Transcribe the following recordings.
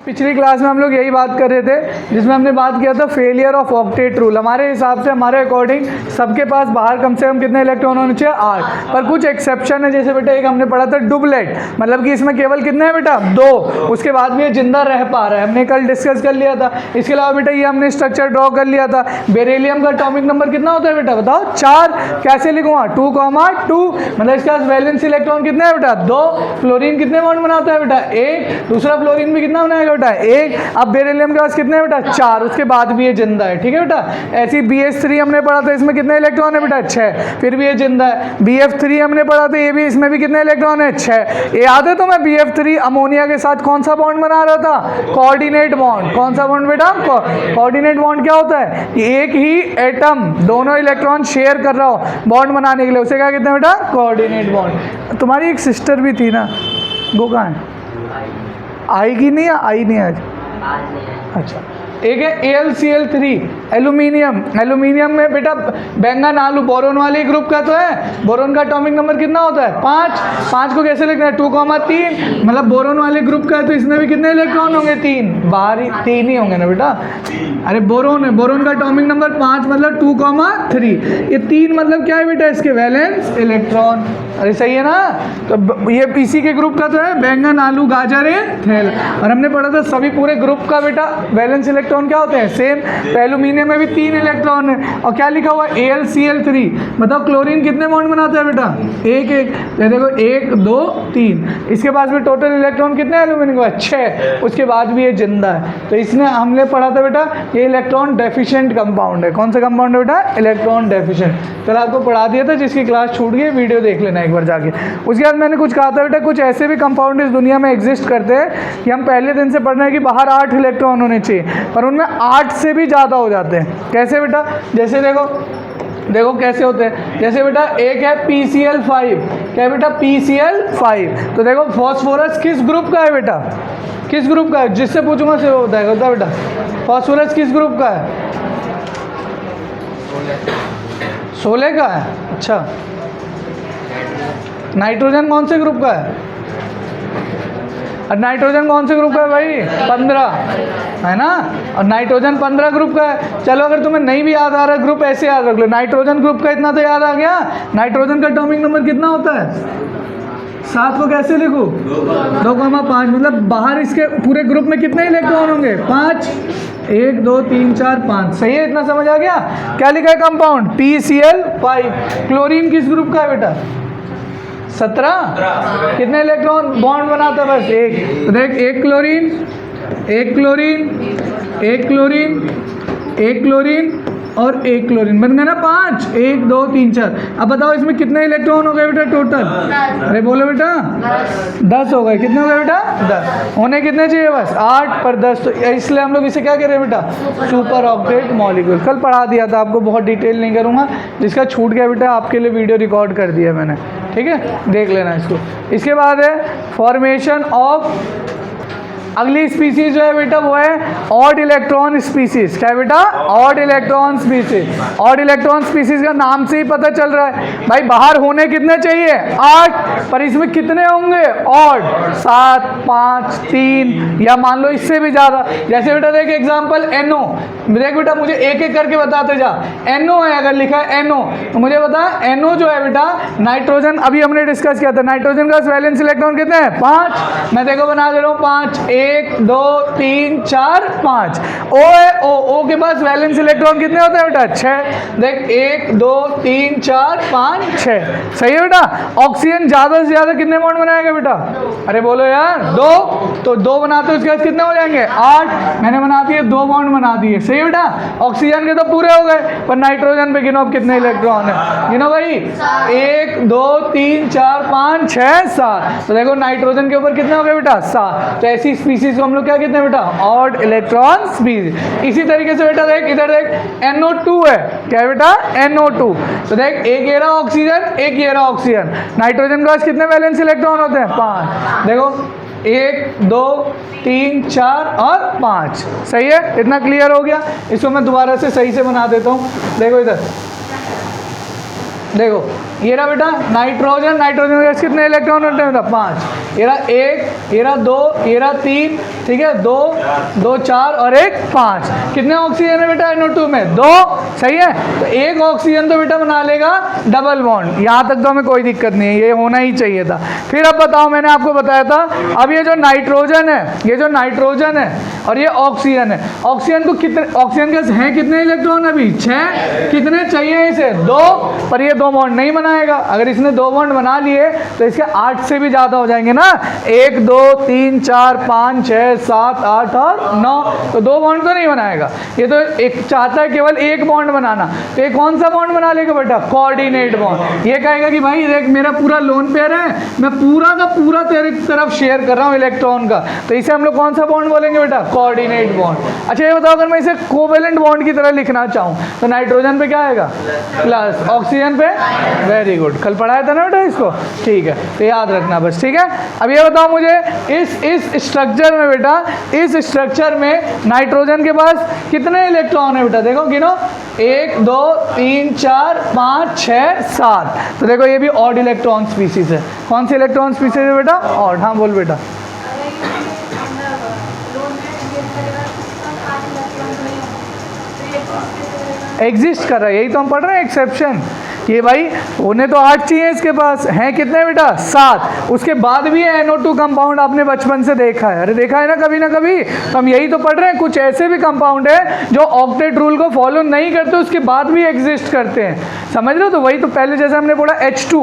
पिछली क्लास में हम लोग यही बात कर रहे थे जिसमें हमने बात किया था फेलियर ऑफ ऑक्टेट रूल। हमारे हिसाब से हमारे अकॉर्डिंग सबके पास बाहर कम से कम कितने इलेक्ट्रॉन होने चाहिए? 8। पर कुछ एक्सेप्शन है, जैसे बेटा एक हमने पढ़ा था डुबलेट, मतलब कि इसमें केवल कितने हैं बेटा? 2। उसके बाद भी ये जिंदा रह पा रहा है, हमने कल डिस्कस कर लिया था। इसके अलावा बेटा ये हमने स्ट्रक्चर ड्रॉ कर लिया था। बेरिलियम का एटॉमिक नंबर कितना होता है बेटा? बताओ। 4। कैसे लिखूंगा? 2,2, मतलब इसके पास वैलेंस इलेक्ट्रॉन कितने हैं बेटा? 2। फ्लोरीन कितने बॉन्ड बनाता है बेटा? 1। दूसरा फ्लोरीन भी कितना बनाएगा बेटा? 1। अब बेरिलियम के पास कितने हैं बेटा? 4। उसके बाद भी ये जिंदा है, ठीक है बेटा। ऐसी BH3 हमने पढ़ा था, इसमें कितने इलेक्ट्रॉन है बेटा? 6, फिर भी ये जिंदा है। BF3 हमने पढ़ा था, ये भी, इसमें भी कितने इलेक्ट्रॉन है? 6। ये याद है तो मैं BF3 अमोनिया के साथ कौन सा बॉन्ड बना रहा था? Coordinate bond. कौन सा बॉन्ड बेटा? कोऑर्डिनेट बॉन्ड क्या होता है? एक ही एटम दोनों इलेक्ट्रॉन शेयर कर रहा हो बॉन्ड बनाने के लिए, उसे क्या कहते हैं बेटा? Coordinate bond. तुम्हारी एक सिस्टर भी थी ना, वो कहाँ है? आएगी नहीं या आई नहीं आज? अच्छा। एक है AlCl3 एल्यूमिनियम। एल्यूमिनियम में बेटा बैंगन आलू बोरोन वाले ग्रुप का तो है। बोरोन का एटॉमिक नंबर कितना होता है? 5। 5 को कैसे लिखना है? 2,3, मतलब बोरोन वाले ग्रुप का है तो इसमें भी कितने इलेक्ट्रॉन होंगे? 3। बाहर ही 3 ही होंगे ना बेटा। अरे बोरोन है, बोरोन का एटॉमिक नंबर 5 मतलब 2,3। ये 3 मतलब क्या है बेटा? इसके वैलेंस इलेक्ट्रॉन। अरे सही है ना? तो ये पीसी के ग्रुप का तो है, बैंगन आलू गाजर थेल। और हमने पढ़ा था सभी पूरे ग्रुप का बेटा वैलेंस इलेक्ट्रॉन क्या होते हैं? सेम। तो एल्यूमिनियम में भी 3 इलेक्ट्रॉन है। और क्या लिखा हुआ? AlCl3। मतलब क्लोरीन कितने बॉन्ड बनाता है बेटा? 1 1। देखो 1 2 3। इसके पास भी टोटल इलेक्ट्रॉन कितने एल्यूमिनियम का? 6। उसके बाद भी ये जिंदा है। तो इसने हमने पढ़ा था बेटा ये इलेक्ट्रॉन डेफिशिएंट कंपाउंड है। कौन सा कंपाउंड है बेटा? Electron deficient. कल आपको पढ़ा दिया था, जिसकी क्लास छूट गई वीडियो देख लेना एक बार जाके। उसके बाद मैंने कुछ कहा था बेटा कुछ ऐसे भी कंपाउंड इस दुनिया में एग्जिस्ट करते हैं कि हम पहले दिन से पढ़ रहे हैं कि बाहर 8 इलेक्ट्रॉन होने चाहिए, पर उनमें 8 से भी ज़्यादा हो जाते हैं। कैसे बेटा? जैसे देखो कैसे होते हैं। जैसे बेटा एक है PCl5। क्या है बेटा? PCl5। तो देखो फॉस्फोरस किस ग्रुप का है बेटा? किस ग्रुप का है? जिससे पूछूंगा से वो बताएगा। बता बेटा फॉस्फोरस किस ग्रुप का है? 16 का है। अच्छा। नाइट्रोजन कौन से ग्रुप का है? और नाइट्रोजन कौन से ग्रुप का है भाई? 15 है ना। और नाइट्रोजन 15 ग्रुप का है। चलो अगर तुम्हें नहीं भी याद आ रहा ग्रुप, ऐसे याद रख लो। नाइट्रोजन ग्रुप का इतना तो याद आ गया। नाइट्रोजन का एटॉमिक नंबर कितना होता है? 7 को कैसे लिखूं? 2,5। मतलब बाहर इसके पूरे ग्रुप में कितने इलेक्ट्रॉन होंगे? 5। 1 2 3 4 5। सही है? इतना समझ आ गया? क्या लिखा है कंपाउंड? PCl5। क्लोरीन किस ग्रुप का है बेटा? 17। कितने इलेक्ट्रॉन बॉन्ड बनाता है? बस 1। देख 1 क्लोरीन, 1 क्लोरीन, 1 क्लोरीन, 1 क्लोरीन और 1 क्लोरीन, बन गया ना 5। 1 2 3 4। अब बताओ इसमें कितने इलेक्ट्रॉन हो गए बेटा टोटल? अरे बोलो बेटा 10 हो गए। कितने हो गए बेटा? 10। होने कितने चाहिए? बस 8 पर 10। तो इसलिए हम लोग इसे क्या कह रहे हैं बेटा? Super octet molecule. कल पढ़ा दिया था आपको, बहुत डिटेल नहीं करूँगा। जिसका छूट गया बेटा आपके लिए वीडियो रिकॉर्ड कर दिया मैंने, ठीक है? देख लेना इसको। इसके बाद है फॉर्मेशन ऑफ अगली स्पीसीज जो है बेटा वो है ऑड इलेक्ट्रॉन स्पीसीज। क्या है बेटा? Odd electron species. Odd electron species का नाम से ही पता चल रहा है भाई बाहर होने कितने चाहिए? 8, पर इसमें कितने होंगे? ऑड 7 5 3 या मान लो इससे भी ज़्यादा। जैसे बेटा देख एग्जाम्पल NO। देख बेटा मुझे एक एक करके बताते जा। NO है, अगर लिखा है NO तो मुझे बता NO जो है बेटा नाइट्रोजन, अभी हमने डिस्कस किया था नाइट्रोजन का वैलेंस इलेक्ट्रॉन कितने हैं? 5। मैं देखो बना दे रहा हूँ 5। 1 2 3 4 5। O है, O के पास वैलेंस इलेक्ट्रॉन कितने होते हैं बेटा? 6। देख 1 2 3 4 5 6। सही है बेटा? ऑक्सीजन ज़्यादा से ज़्यादा कितने बॉन्ड बनाएगा बेटा? अरे बोलो यार 2। तो 2 बनाते हो उसके बाद कितने हो जाएंगे? 8। मैंने बना दिए 2 बॉन्ड बना दिए। सही है बेटा? ऑक्सीजन के तो पूरे हो गए, पर नाइट्रोजन पे गिनो अब कितने इलेक्ट्रॉन है? गिनो भाई 1 2 3 4 5 6 7। तो देखो नाइट्रोजन के ऊपर कितने हो गए बेटा? 7। तो ऐसी स्पीसीज को हम लोग क्या कहते हैं बेटा? Odd electron species. इसी तरीके से बेटा देख इधर देख NO2 है। क्या है बेटा? NO2। तो देख एक ये रहा ऑक्सीजन, एक ये रहा ऑक्सीजन। नाइट्रोजन के पास कितने वैलेंस इलेक्ट्रॉन होते हैं? 5। देखो 1 2 3 4 और 5। सही है? इतना क्लियर हो गया? इसको मैं दोबारा से सही से बना देता हूँ। देखो इधर देखो ये रहा बेटा नाइट्रोजन, नाइट्रोजन गैस कितने इलेक्ट्रॉन होते हैं बेटा 5, ये रहा 1, ये रहा 2, ये रहा 3, ठीक है 2, 2 4 और 1 5। कितने ऑक्सीजन है बेटा NO2 में 2, सही है। तो एक ऑक्सीजन तो बेटा बना लेगा डबल बॉन्ड, यहाँ तक तो हमें कोई दिक्कत नहीं है, ये होना ही चाहिए था। फिर अब बताओ, मैंने आपको बताया था अब ये जो नाइट्रोजन है, ये जो नाइट्रोजन है और ये ऑक्सीजन है, ऑक्सीजन को कितने, ऑक्सीजन के हैं कितने इलेक्ट्रॉन अभी 6, कितने चाहिए इसे 2, पर ये 2 बॉन्ड नहीं बनाएगा। अगर इसने 2 बॉन्ड बना लिए तो इसके 8 से भी ज़्यादा हो जाएंगे ना, 1 2 3 4 5 6 7 8 और 9, तो 2 बॉन्ड तो नहीं बनाएगा। ये तो एक चाहता है केवल 1 बॉन्ड बनाना, तो ये कौन सा बॉन्ड बना लेगा बेटा कोऑर्डिनेट बॉन्ड। ये कहेगा कि भाई देख मेरा पूरा लोन पेयर है, मैं पूरा का पूरा तेरे तरफ शेयर कर रहा हूँ इलेक्ट्रॉन का, तो इसे हम लोग कौन सा बॉन्ड बोलेंगे बेटा कोऑर्डिनेट बॉन्ड। अच्छा ये बताओ, अगर मैं इसे कोवेलेंट बॉन्ड की तरह लिखना चाहूँ तो नाइट्रोजन पे क्या आएगा प्लस, ऑक्सीजन पे, वेरी गुड, कल पढ़ाया था ना बेटा इसको, ठीक है तो याद रखना बस, ठीक है। अब ये बताओ मुझे इस स्ट्रक्चर में बेटा, इस स्ट्रक्चर में नाइट्रोजन के पास कितने इलेक्ट्रॉन है बेटा, देखो गिनो 1 2 3 4 5 6 7, तो देखो ये भी ऑड इलेक्ट्रॉन स्पीसीज है। कौन सी इलेक्ट्रॉन स्पीसीज है बेटा ऑड, हाँ बोल बेटा। एग्जिस्ट कर रहा है, यही तो हम पढ़ रहे हैं एक्सेप्शन। ये भाई उन्हें तो 8 चाहिए, इसके पास हैं कितने बेटा 7, उसके बाद भी NO2 कंपाउंड आपने बचपन से देखा है, अरे देखा है ना कभी, तो हम यही तो पढ़ रहे हैं। कुछ ऐसे भी कंपाउंड है जो ऑक्टेट रूल को फॉलो नहीं करते, उसके बाद भी एग्जिस्ट करते हैं, समझ रहे हो। तो वही तो पहले जैसे हमने बोला H2,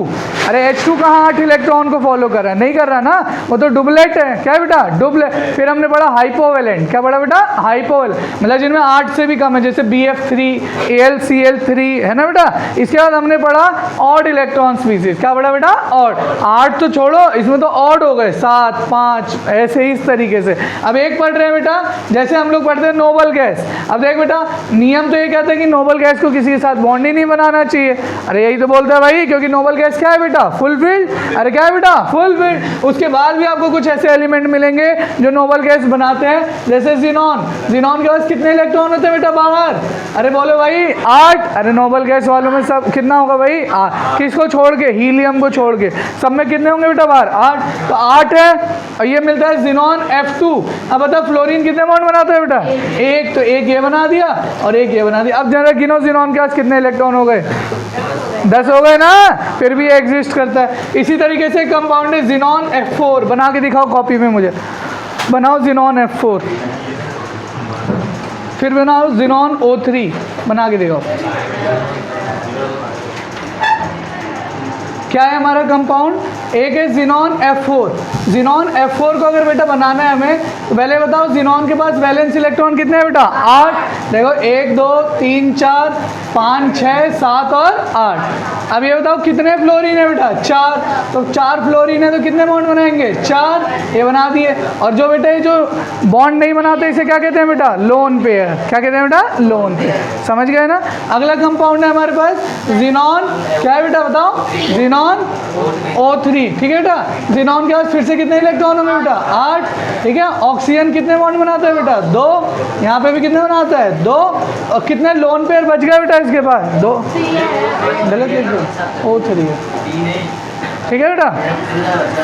अरे H2 कहाँ 8 इलेक्ट्रॉन को फॉलो कर रहा है, नहीं कर रहा ना, वो तो डुबलेट है, क्या बेटा डुबलेट। फिर हमने पढ़ा हाइपोवेलेंट, क्या पढ़ा बेटा हाइपोवेलेंट, मतलब जिनमें 8 से भी कम है, जैसे BF3 AlCl3 है ना बेटा। इसके बाद हमने पढ़ा ऑड इलेक्ट्रॉन स्पीसीज, क्या पढ़ा बेटा ऑड, 8 तो छोड़ो, इसमें तो ऑड हो गए 7 5 ऐसे ही इस तरीके से। अब एक पढ़ रहे हैं बेटा, जैसे हम लोग पढ़ते हैं नोबल गैस। अब देख बेटा नियम तो ये कहता है कि नोबल गैस को किसी के साथ बॉन्ड ही नहीं बनाना चाहिए, अरे यही तो बोलता है भाई, क्योंकि नोबल गैस क्या है बेटा फुलफिल्ड, अरे क्या है बेटा फुलफिल्ड। उसके बाद भी आपको कुछ ऐसे एलिमेंट मिलेंगे जो नोबल गैस बनाते हैं, जैसे जिनॉन, जिनॉन के पास कितने इलेक्ट्रॉन होते हैं बेटा बाहर, अरे बोलो भाई 8, अरे नोबल गैस वालों में सब कितना होगा भाई 8, किसको छोड़ के हीलियम को छोड़ के, सब में कितने होंगे बेटा बाहर 8, तो 8 है। और ये मिलता है जिनॉन F2। अब बता फ्लोरीन कितने बॉन्ड बनाता है बेटा 1, तो एक ये बना दिया और एक ये बना दिया। अब जरा गिनो जिनॉन के पास कितने इलेक्ट्रॉन हो गए 10 हो गए ना, फिर भी एग्जिस्ट करता है। इसी तरीके से कंपाउंड है जिनॉन F4, बना के दिखाओ कॉपी में मुझे, बनाओ जिनॉन F4, फिर बनाओ जिनॉन O3, बना के दिखाओ। क्या है हमारा कंपाउंड, एक है जिनॉन F4। जिनॉन F4 को अगर बेटा बनाना है हमें, तो पहले बताओ जिनॉन के पास वैलेंस इलेक्ट्रॉन कितने हैं बेटा 8, देखो 1 2 3 4 5 6 7 और 8। अब ये बताओ कितने फ्लोरीन है बेटा 4, तो 4 फ्लोरीन है तो कितने बॉन्ड बनाएंगे 4, ये बना दिए। और जो बेटा ये जो बॉन्ड नहीं बनाते इसे क्या कहते हैं बेटा लोन पेयर, क्या कहते हैं बेटा लोन पेयर, समझ गए ना। अगला कंपाउंड है हमारे पास जिनॉन, क्या है बेटा बताओ जिनॉन O3, ठीक है बेटा। जिनॉन के पास फिर से कितने इलेक्ट्रॉन होंगे बेटा 8, ठीक है। ऑक्सीजन कितने बॉन्ड बनाता है बेटा 2, यहाँ पे भी कितने बनाता है 2, और कितने लोन पेयर बच गया बेटा इसके पास 2, गलत लिख दो O3 है, ठीक है बेटा।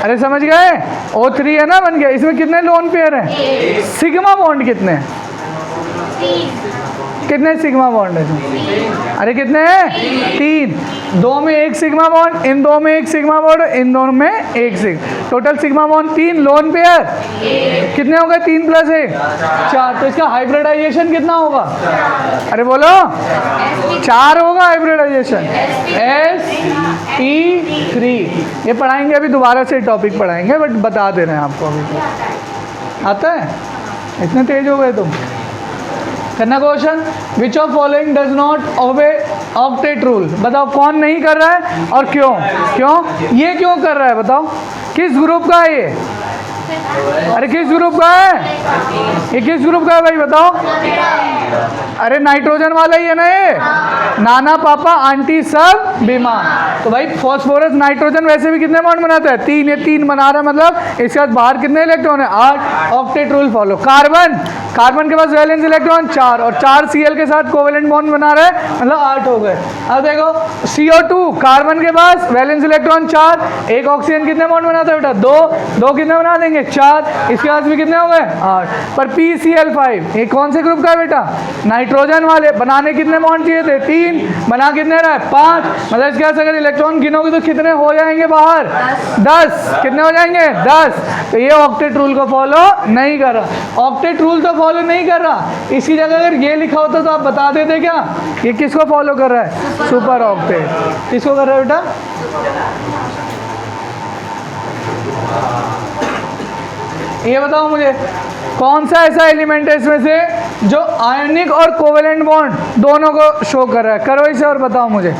अरे समझ गए O3 है ना बन गया। इसमें कितने लोन पेयर हैं, सिग्मा बॉन्ड कितने हैं, कितने सिग्मा बॉन्ड है, अरे कितने हैं 3, 2 में 1 सिग्मा बॉन्ड, इन 2 में 1 सिग्मा बॉन्ड, इन दोनों में 1 sigma, total sigma bond 3, lone pair कितने हो गए 3 + 1 4, तो इसका हाइब्रिडाइजेशन कितना होगा, अरे बोलो 4 होगा हाइब्रिडाइजेशन sp3। ये पढ़ाएंगे अभी दोबारा से टॉपिक पढ़ाएंगे, बट बता दे रहे हैं आपको अभी। आता है, इतने तेज हो गए तुम। करना question, which of following does not obey octet rule, बताओ कौन नहीं कर रहा है और क्यों, ये क्यों कर रहा है बताओ, किस ग्रुप का है ये, अरे किस ग्रुप का है, ये किस ग्रुप का है भाई बताओ, अरे नाइट्रोजन वाला ही है ना ये, नाना पापा आंटी सब बीमार। तो भाई फॉस्फोरस नाइट्रोजन वैसे भी कितने बॉन्ड बनाता है? 3, ये 3 बना रहा है, मतलब इसके बाद बाहर कितने इलेक्ट्रॉन है? 8। Octet rule follow. Carbon, carbon के पास वैलेंस इलेक्ट्रॉन 4 और 4 Cl के साथ कोवेलेंट बॉन्ड बना रहा है, मतलब 8 हो गए। अब देखो CO2, कार्बन के पास वैलेंस इलेक्ट्रॉन 4, एक ऑक्सीजन कितने बॉन्ड बनाता है बेटा? 2 कितने बना देंगे? 4, इसके पास भी कितने हो गए? 8। पर PCl5 ये कौन से ग्रुप का है बेटा? नाइट्रोजन वाले। बनाने कितने बॉन्ड चाहिए थे? 3, बना कितने रहा है? 5। मतलब इसके पास अगर इलेक्ट्रॉन गिनोगे तो कितने हो जाएंगे बाहर? 10। कितने हो जाएंगे? 10। तो ये ऑक्टेट रूल को फॉलो नहीं कर रहा। ऑक्टेट रूल तो फॉलो नहीं कर रहा, इसकी जगह अगर ये लिखा होता तो आप बता देते क्या? ये किसको फॉलो कर रहा है? Super octet. किसको कर रहा है बेटा? ये बताओ मुझे, कौन सा ऐसा एलिमेंट है इसमें से जो आयनिक और कोवेलेंट बॉन्ड दोनों को शो कर रहा है? करो इसे और बताओ मुझे।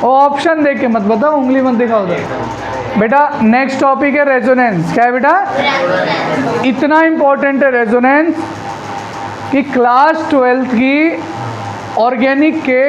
और ऑप्शन देख के मत बताओ, उंगली मत दिखाओ उधर। बेटा नेक्स्ट टॉपिक है रेजोनेंस। क्या है बेटा? इतना इंपॉर्टेंट है रेजोनेंस कि क्लास 12th की ऑर्गेनिक के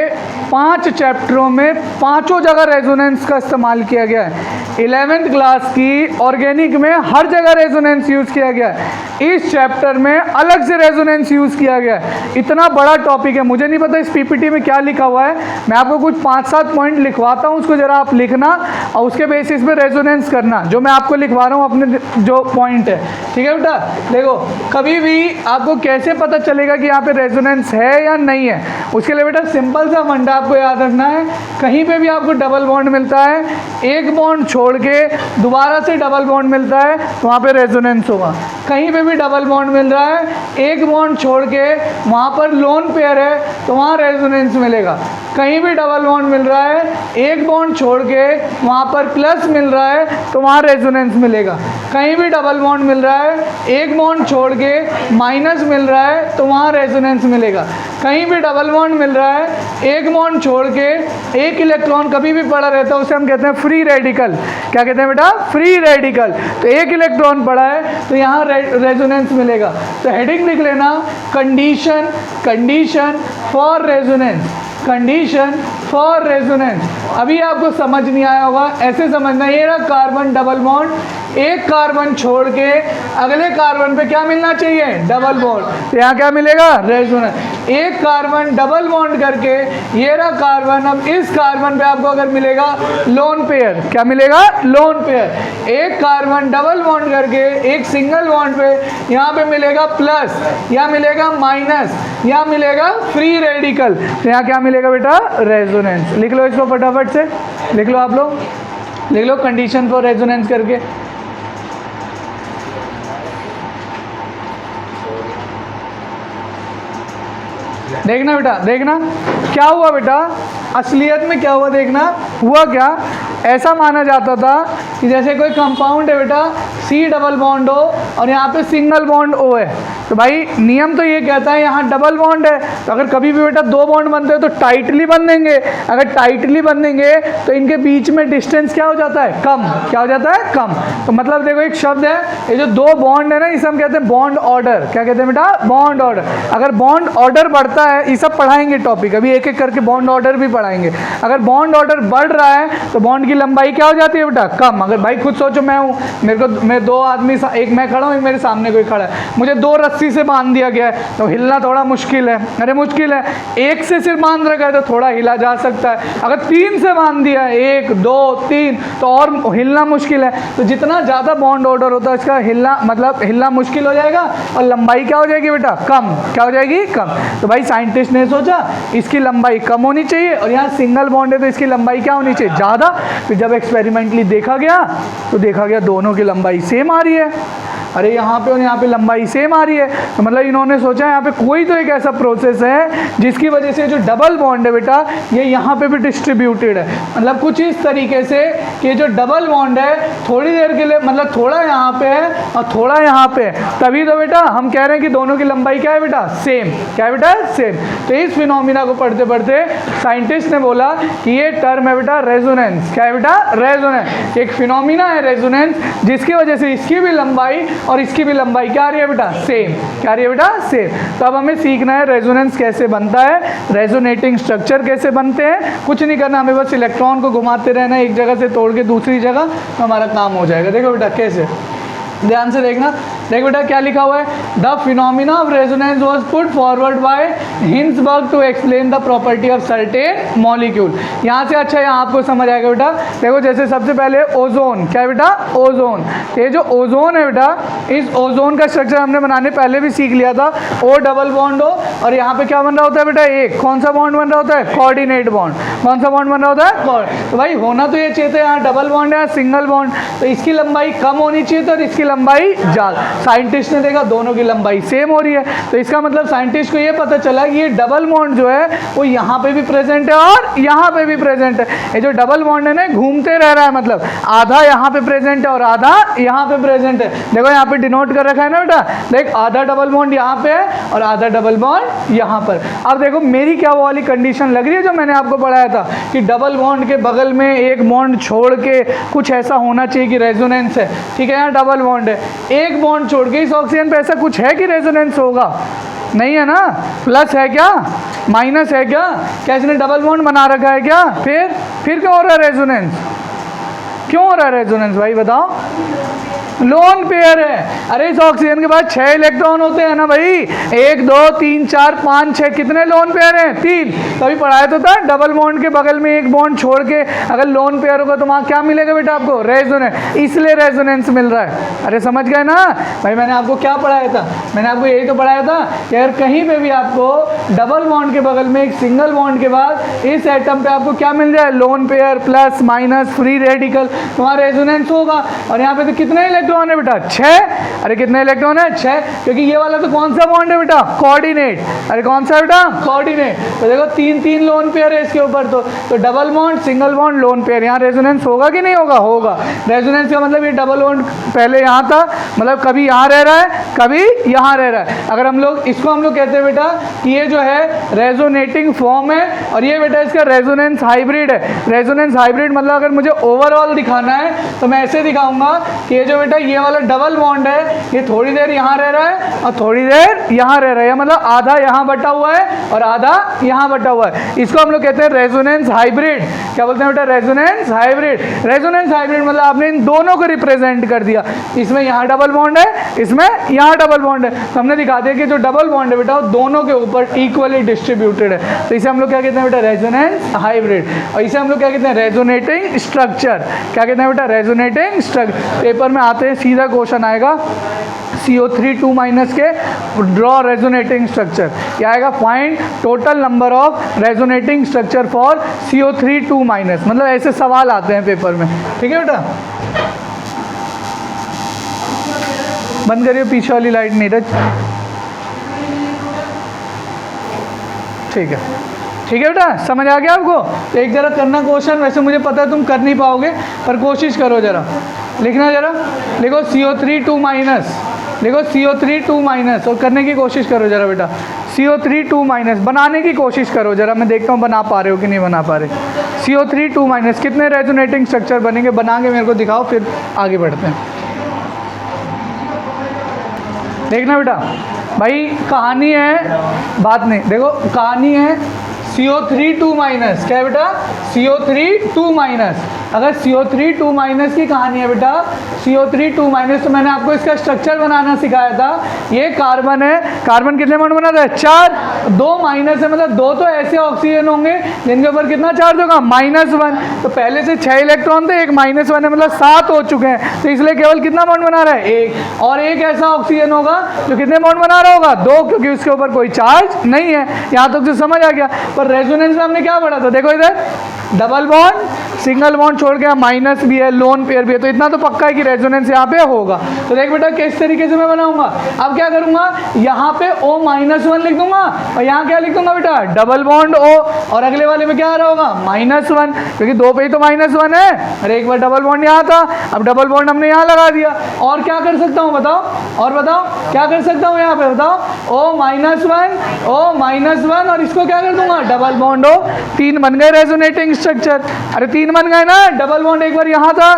5 चैप्टरों में 5 जगह रेजोनेंस का इस्तेमाल किया गया है। 11th क्लास की ऑर्गेनिक में हर जगह रेजोनेंस यूज़ किया गया है। इस चैप्टर में अलग से रेजोनेंस यूज़ किया गया है। इतना बड़ा टॉपिक है, मुझे नहीं पता इस पीपीटी में क्या लिखा हुआ है। मैं आपको कुछ 5-7 पॉइंट लिखवाता हूँ, उसको ज़रा आप लिखना और उसके बेसिस पे रेजोनेंस करना, जो मैं आपको लिखवा रहा हूँ अपने जो पॉइंट है। ठीक है बेटा? देखो, कभी भी आपको कैसे पता चलेगा कि यहाँ पे रेजोनेंस है या नहीं है? उसके लिए बेटा सिंपल सा फंडा आपको याद रखना है। कहीं पे भी आपको डबल बॉन्ड मिलता है, एक बॉन्ड छोड़ के दोबारा से डबल बॉन्ड मिलता है तो वहाँ पे रेजोनेंस होगा। कहीं पे भी डबल बॉन्ड मिल रहा है, एक बॉन्ड छोड़ के वहाँ पर लोन पेयर है तो वहाँ रेजोनेंस मिलेगा। कहीं भी डबल बॉन्ड मिल रहा है, एक बॉन्ड छोड़ के वहाँ पर प्लस मिल रहा है तो वहाँ रेजोनेंस मिलेगा। कहीं भी डबल बॉन्ड मिल रहा है, एक बॉन्ड छोड़ के माइनस मिल रहा है तो वहाँ रेजोनेंस मिलेगा। कहीं भी डबल बॉन्ड मिल रहा है, एक बॉन्ड छोड़ के एक इलेक्ट्रॉन कभी भी पड़ा रहता है, उसे हम कहते हैं फ्री रेडिकल। क्या कहते हैं बेटा? Free radical. तो एक इलेक्ट्रॉन पड़ा है तो यहाँ रेजोनेंस मिलेगा। तो हेडिंग लिख लेना, condition, condition for resonance, condition for resonance. अभी आपको समझ नहीं आया होगा, ऐसे समझना। ये रहा कार्बन डबल बॉन्ड, एक कार्बन छोड़ के अगले कार्बन पे क्या मिलना चाहिए? Double bond. तो यहाँ क्या मिलेगा? रेजोनेंस। एक कार्बन डबल बॉन्ड करके ये रहा कार्बन, अब इस कार्बन पे आपको अगर मिलेगा लोन पेयर, क्या मिलेगा? Lone pair. एक कार्बन डबल बॉन्ड करके एक सिंगल बॉन्ड पे यहाँ पे मिलेगा प्लस, या मिलेगा माइनस, या मिलेगा फ्री रेडिकल। तो यहाँ क्या मिलेगा बेटा? रेजोनेंस। लिख लो इसको फटाफट से, लिख लो आप लोग, लिख लो कंडीशन फॉर रेजोनेंस करके। देखना बेटा, देखना क्या हुआ बेटा, असलियत में क्या हुआ देखना। हुआ क्या, ऐसा माना जाता था कि जैसे कोई कंपाउंड है बेटा, C डबल बॉन्ड हो और यहाँ पे सिंगल बॉन्ड O है, तो भाई नियम तो ये कहता है यहाँ डबल बॉन्ड है, तो अगर कभी भी बेटा 2 बॉन्ड बनते हैं तो टाइटली बन देंगे। अगर टाइटली बन देंगे तो इनके बीच में डिस्टेंस क्या हो जाता है? कम। क्या हो जाता है? कम। तो मतलब देखो एक शब्द है, ये जो 2 बॉन्ड है ना, इसे हम कहते हैं बॉन्ड ऑर्डर। क्या कहते हैं बेटा? Bond order. अगर बॉन्ड ऑर्डर बढ़ता है, ये सब पढ़ाएंगे टॉपिक, अभी एक एक करके बॉन्ड ऑर्डर भी पढ़ाएंगे। अगर बॉन्ड ऑर्डर बढ़ रहा है तो बॉन्ड की लंबाई क्या हो जाती है बेटा? कम। अगर भाई खुद सोचो, मैं हूँ, मैं 2 आदमी, एक मैं खड़ा हूँ, एक मेरे सामने कोई खड़ा है, मुझे 2 रस्सी से बांध दिया गया है तो हिलना थोड़ा मुश्किल है। अरे मुश्किल है, 1 से सिर्फ बांध रखा है तो थोड़ा हिला जा सकता है। अगर 3 से बांध दिया है, 1 2 3, तो और हिलना मुश्किल है। तो जितना ज़्यादा बॉन्ड ऑर्डर होता है इसका हिलना, मतलब हिलना मुश्किल हो जाएगा और लंबाई क्या हो जाएगी बेटा? कम। क्या हो जाएगी? कम। तो भाई साइंटिस्ट ने सोचा इसकी लंबाई कम होनी चाहिए और यहाँ सिंगल बॉन्ड है तो इसकी लंबाई क्या होनी चाहिए? ज़्यादा। फिर जब एक्सपेरिमेंटली देखा गया तो देखा गया दोनों की लंबाई सेम आ रही है। अरे यहाँ पे और यहाँ पे लंबाई सेम आ रही है, तो मतलब इन्होंने सोचा यहाँ पे कोई तो एक ऐसा प्रोसेस है जिसकी वजह से जो डबल बॉन्ड है बेटा, ये यहाँ पे भी डिस्ट्रीब्यूटेड है। मतलब कुछ इस तरीके से कि जो डबल बॉन्ड है थोड़ी देर के लिए, मतलब थोड़ा यहाँ पे है और थोड़ा यहाँ पे है, तभी तो बेटा हम कह रहे हैं कि दोनों की लंबाई क्या है बेटा? सेम। क्या है बेटा? सेम। तो इस फिनोमिना को पढ़ते पढ़ते साइंटिस्ट ने बोला कि ये टर्म है बेटा रेजोनेंस। क्या है बेटा? रेजोनेंस। एक फिनोमिना है रेजोनेंस, जिसकी वजह से इसकी भी लंबाई और इसकी भी लंबाई क्या आ रही है बेटा, सेम। क्या आ रही है बेटा, सेम। तो अब हमें सीखना है रेजोनेंस कैसे बनता है, रेजोनेटिंग स्ट्रक्चर कैसे बनते हैं। कुछ नहीं करना, हमें बस इलेक्ट्रॉन को घुमाते रहना है एक जगह से तोड़ के दूसरी जगह, तो हमारा काम हो जाएगा। देखो बेटा कैसे, ध्यान से देखना। देख बेटा क्या लिखा हुआ है, the phenomena of resonance was put forward by Heisenberg to explain the property of certain molecule. यहाँ से अच्छा यहाँ आपको समझ आएगा बेटा। देखो जैसे सबसे पहले ओजोन, क्या है बेटा, ओजोन। ये जो ओजोन है बेटा, इस ओजोन का स्ट्रक्चर हमने बनाने पहले भी सीख लिया था। ओ डबल बॉन्ड हो और यहाँ पे क्या बन रहा होता है बेटा, एक कौन सा बॉन्ड बन रहा होता है, कोऑर्डिनेट बॉन्ड। कौन सा बॉन्ड बन रहा होता है, तो भाई होना तो ये चाहिए था, यहाँ डबल बॉन्ड है, सिंगल बॉन्ड, तो इसकी लंबाई कम होनी चाहिए और इसकी लंबाई ज़्यादा। साइंटिस्ट ने देखा दोनों की लंबाई सेम हो रही है, तो इसका मतलब साइंटिस्ट को ये पता चला कि ये डबल बॉन्ड जो है वो यहाँ पे भी प्रेजेंट है और यहाँ पे भी प्रेजेंट है। ये जो डबल बॉन्ड है ना घूमते रह रहा है, मतलब आधा यहाँ पे प्रेजेंट है और आधा यहाँ पे प्रेजेंट है। देखो यहाँ पे डिनोट कर रखा है ना बेटा, देख आधा डबल बॉन्ड यहाँ पे है और आधा डबल बॉन्ड यहाँ पर। अब देखो मेरी क्या वो वाली कंडीशन लग रही है जो मैंने आपको पढ़ाया था कि डबल बॉन्ड के बगल में एक बॉन्ड छोड़ के कुछ ऐसा होना चाहिए कि रेजोनेंस है। ठीक है, यहाँ डबल बॉन्ड है, एक बॉन्ड छोड़ के इस ऑक्सीजन पे ऐसा कुछ है कि रेजोनेंस होगा, नहीं है ना। प्लस है क्या, माइनस है क्या, क्या इसने डबल बॉन्ड बना रखा है क्या, फिर क्यों हो रहा है रेजोनेंस, क्यों हो रहा है रेजोनेंस भाई बताओ। लोन पेयर है। अरे इस ऑक्सीजन के पास 6 इलेक्ट्रॉन होते हैं ना भाई, 1 2 3 4 5 6, कितने लोन पेयर हैं, 3। तभी पढ़ाया तो था डबल बॉन्ड के बगल में एक बॉन्ड छोड़ के अगर लोन पेयर होगा तो वहाँ क्या मिलेगा बेटा आपको, रेजोनेंस, इसलिए रेजोनेंस मिल रहा है। अरे समझ गए ना भाई, मैंने आपको क्या पढ़ाया था, मैंने आपको यही तो पढ़ाया था कि अगर कहीं पे भी आपको डबल बॉन्ड के बगल में एक सिंगल बॉन्ड के बाद इस एटम पे आपको क्या मिल जाए, lone pair plus minus free radical, तो वहाँ रेजोनेंस होगा। और यहाँ पे तो कितने इलेक्ट्रॉन है बेटा, 6। अरे कितने इलेक्ट्रॉन है, 6, क्योंकि ये वाला तो कौन सा बॉन्ड है बेटा, कोऑर्डिनेट। अरे कौन सा बेटा, कोऑर्डिनेट। तो देखो 3 लोन पेयर है इसके ऊपर, तो double bond single bond lone pair, यहाँ रेजोनेंस होगा कि नहीं होगा, होगा। रेजोनेंस का मतलब ये डबल बॉन्ड पहले यहाँ था, मतलब कभी यहाँ रह रहा है कभी यहाँ रह रहा है। अगर हम लोग इसको हम लोग कहते हैं बेटा कि ये जो है रेजोनेटिंग फॉर्म है और ये बेटा इसका रेजोनेंस हाइब्रिड है। रेजोनेंस हाइब्रिड मतलब अगर मुझे ओवरऑल दिखाना है तो मैं ऐसे दिखाऊंगा कि ये जो बेटा ये वाला डबल बॉन्ड है ये थोड़ी देर यहाँ रह रहा है और थोड़ी देर यहाँ रह रहा है, मतलब आधा यहाँ बटा हुआ है और आधा यहाँ बटा हुआ है। इसको हम लोग कहते हैं रेजोनेंस हाइब्रिड। क्या बोलते हैं बेटा, रेजोनेंस हाइब्रिड। रेजोनेंस हाइब्रिड मतलब आपने इन दोनों को रिप्रेजेंट कर दिया, इसमें यहाँ डबल बॉन्ड है, इसमें यहाँ डबल बॉन्ड है, तो हमने दिखा दिया कि जो डबल बॉन्ड है बेटा वो दोनों के ऊपर इक्वली डिस्ट्रीब्यूटेड है। तो इसे हम लोग क्या कहते हैं बेटा, रेजोनेंस हाइब्रिड। और इसे हम लोग क्या कहते हैं, रेजोनेटिंग स्ट्रक्चर। क्या कहते हैं बेटा, रेजोनेटिंग स्ट्रक्चर। पेपर में आते हैं सीधा क्वेश्चन आएगा CO3 2- के ड्रॉ रेजोनेटिंग स्ट्रक्चर। क्या आएगा, find total number of resonating structure for CO3 2-, मतलब ऐसे सवाल आते हैं पेपर में। ठीक है बेटा, बंद करिए पीछे वाली लाइट नीरज। ठीक है, ठीक है बेटा, समझ आ गया आपको। तो एक जरा करना क्वेश्चन, वैसे मुझे पता है तुम कर नहीं पाओगे पर कोशिश करो जरा लिखना। जरा लिखो CO3 2-, लिखो CO3 2- और करने की कोशिश करो जरा बेटा। CO3 2- बनाने की कोशिश करो जरा, मैं देखता हूँ बना पा रहे हो कि नहीं बना पा रहे। CO3 2- कितने रेजोनेटिंग स्ट्रक्चर बनेंगे, बना के मेरे को दिखाओ, फिर आगे बढ़ते हैं। देखना बेटा भाई, कहानी है, बात नहीं। देखो कहानी है CO3 2-, क्या है बेटा, CO3 2-। अगर CO3 2- की कहानी है बेटा, CO3 2- तो मैंने आपको इसका स्ट्रक्चर बनाना सिखाया था। ये कार्बन है, कार्बन कितने बॉन्ड बनाता है, 4, 2 माइनस है, मतलब 2 तो ऐसे ऑक्सीजन होंगे जिनके ऊपर कितना चार्ज होगा, -1। तो पहले से 6 इलेक्ट्रॉन थे, एक -1 है, मतलब 7 हो चुके हैं। तो इसलिए केवल कितना बॉन्ड बना रहा है, 1। और एक ऐसा ऑक्सीजन होगा जो कितने बॉन्ड बना रहा होगा, 2, क्योंकि उसके ऊपर कोई चार्ज नहीं है। यहाँ तक तो समझ आ गया। पर रेजोनेंस में हमने क्या पढ़ा था, देखो इधर डबल बॉन्ड सिंगल बॉन्ड छोड़ के माइनस भी है, लोन पेयर भी है, तो इतना तो पक्का है कि रेजोनेंस यहाँ पे होगा। तो देख बेटा किस तरीके से मैं बनाऊंगा। अब क्या करूंगा, यहाँ पे O-1 लिख दूंगा और यहाँ क्या लिख दूंगा बेटा, डबल बॉन्ड O, और अगले वाले में क्या आ रहा होगा, -1, क्योंकि 2 पे ही तो -1 है। अरे एक बार डबल बॉन्ड यहाँ था, अब डबल बॉन्ड हमने यहाँ लगा दिया। और क्या कर सकता हूँ बताओ, और बताओ क्या कर सकता हूँ यहाँ पे बताओ, O-1 और इसको क्या कर दूंगा, डबल बॉन्ड O। 3 बन गए रेजोनेटिंग स्ट्रक्चर। अरे 3 बन गए ना, डबल बॉन्ड एक बार यहाँ था,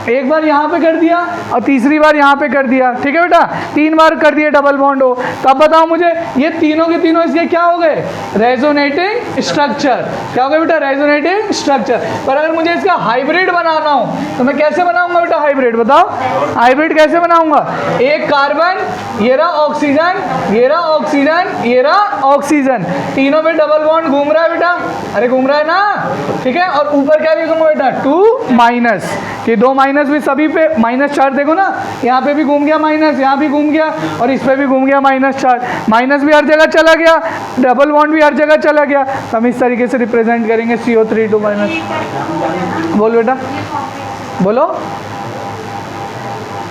एक बार यहाँ पे कर दिया और तीसरी बार यहाँ पे कर दिया, ठीक है बेटा, 3 बार कर दिया डबल बॉन्ड O। तो अब बताओ मुझे ये तीनों के तीनों इसके क्या हो गए, रेजोनेटिंग स्ट्रक्चर। क्या हो गया बेटा, रेजोनेटिंग स्ट्रक्चर। पर अगर मुझे इसका हाइब्रिड बनाना हो तो मैं कैसे बनाऊंगा बेटा हाइब्रिड, बताओ हाइब्रिड कैसे बनाऊंगा। एक कार्बन, ये रहा ऑक्सीजन, ये रहा ऑक्सीजन, ये रहा ऑक्सीजन, तीनों पे डबल बॉन्ड घूम रहा है बेटा, अरे घूम रहा है ना, ठीक है। और ऊपर क्या लिखूंगा बेटा, 2 माइनस, कि 2 माइनस भी सभी पे माइनस चार्ज, देखो ना यहाँ पे भी घूम गया माइनस, यहाँ भी घूम गया और इस पे भी घूम गया माइनस चार्ज, माइनस भी हर जगह चला गया, डबल बॉन्ड भी हर जगह चला गया। तो हम इस तरीके से रिप्रेजेंट करेंगे CO3 2 माइनस। बोल बेटा बोलो,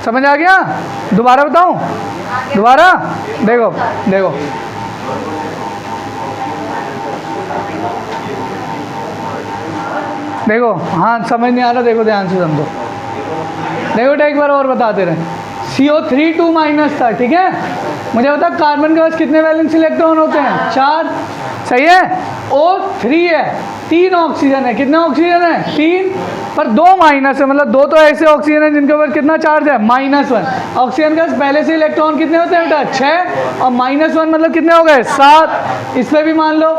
समझ आ गया, दोबारा बताऊं, दोबारा देखो देखो देखो, हाँ समझ नहीं आ रहा, देखो ध्यान से समझो, देखो बेटा एक बार और बताते रहे। CO3 2 माइनस था, ठीक है, मुझे बता कार्बन के पास कितने वैलेंस इलेक्ट्रॉन होते हैं, 4, सही है। O3 है, 3 ऑक्सीजन है, कितने ऑक्सीजन है, 3, पर 2 माइनस है, मतलब 2 तो ऐसे ऑक्सीजन है जिनके ऊपर कितना चार्ज है, -1। ऑक्सीजन के पास पहले से इलेक्ट्रॉन कितने होते हैं बेटा, 6, और -1 मतलब कितने हो गए, 7। इस पर भी मान लो,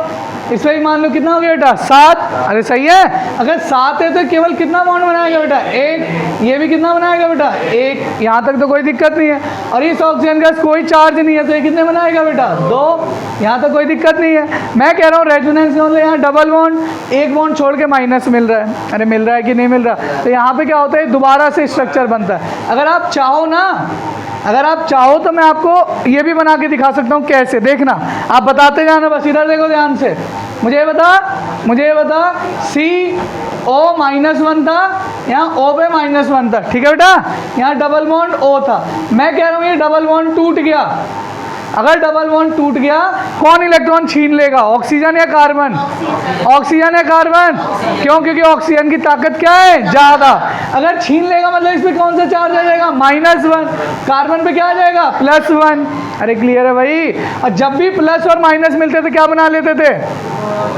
इस पर भी मान लो, कितना हो गया बेटा, 7। अरे सही है, अगर 7 है तो केवल कितना बॉन्ड बनाएगा बेटा, 1। ये भी कितना बनाएगा बेटा, 1। यहाँ तक तो कोई दिक्कत नहीं है। और इस ऑक्सीजन का कोई चार्ज नहीं है तो ये कितने बनाएगा बेटा, 2। यहाँ तक कोई दिक्कत नहीं है। मैं कह रहा हूँ रेजोनेंस का मतलब यहाँ डबल बॉन्ड, एक बॉन्ड छोड़ के माइनस मिल रहा है, अरे मिल रहा है कि नहीं मिल रहा। तो यहाँ पे क्या होता है, दोबारा से स्ट्रक्चर बनता है। अगर आप चाहो ना, अगर आप चाहो तो मैं आपको ये भी बना के दिखा सकता हूँ कैसे, देखना, आप बताते जाना, बस इधर देखो ध्यान से। मुझे ये बता CO-1 था, यहाँ O पे -1 था, ठीक है बेटा, यहाँ डबल बॉन्ड O था। मैं कह रहा हूँ ये डबल बॉन्ड टूट गया। अगर डबल बॉन्ड टूट गया, कौन इलेक्ट्रॉन छीन लेगा, ऑक्सीजन या कार्बन, ऑक्सीजन या कार्बन, क्यों, क्योंकि ऑक्सीजन की ताकत क्या है, ज़्यादा। अगर छीन लेगा मतलब इस पे कौन सा चार्ज आ जाएगा, -1, कार्बन पे क्या आ जाएगा, +1। अरे क्लियर है भाई। और जब भी प्लस और माइनस मिलते थे क्या बना लेते थे,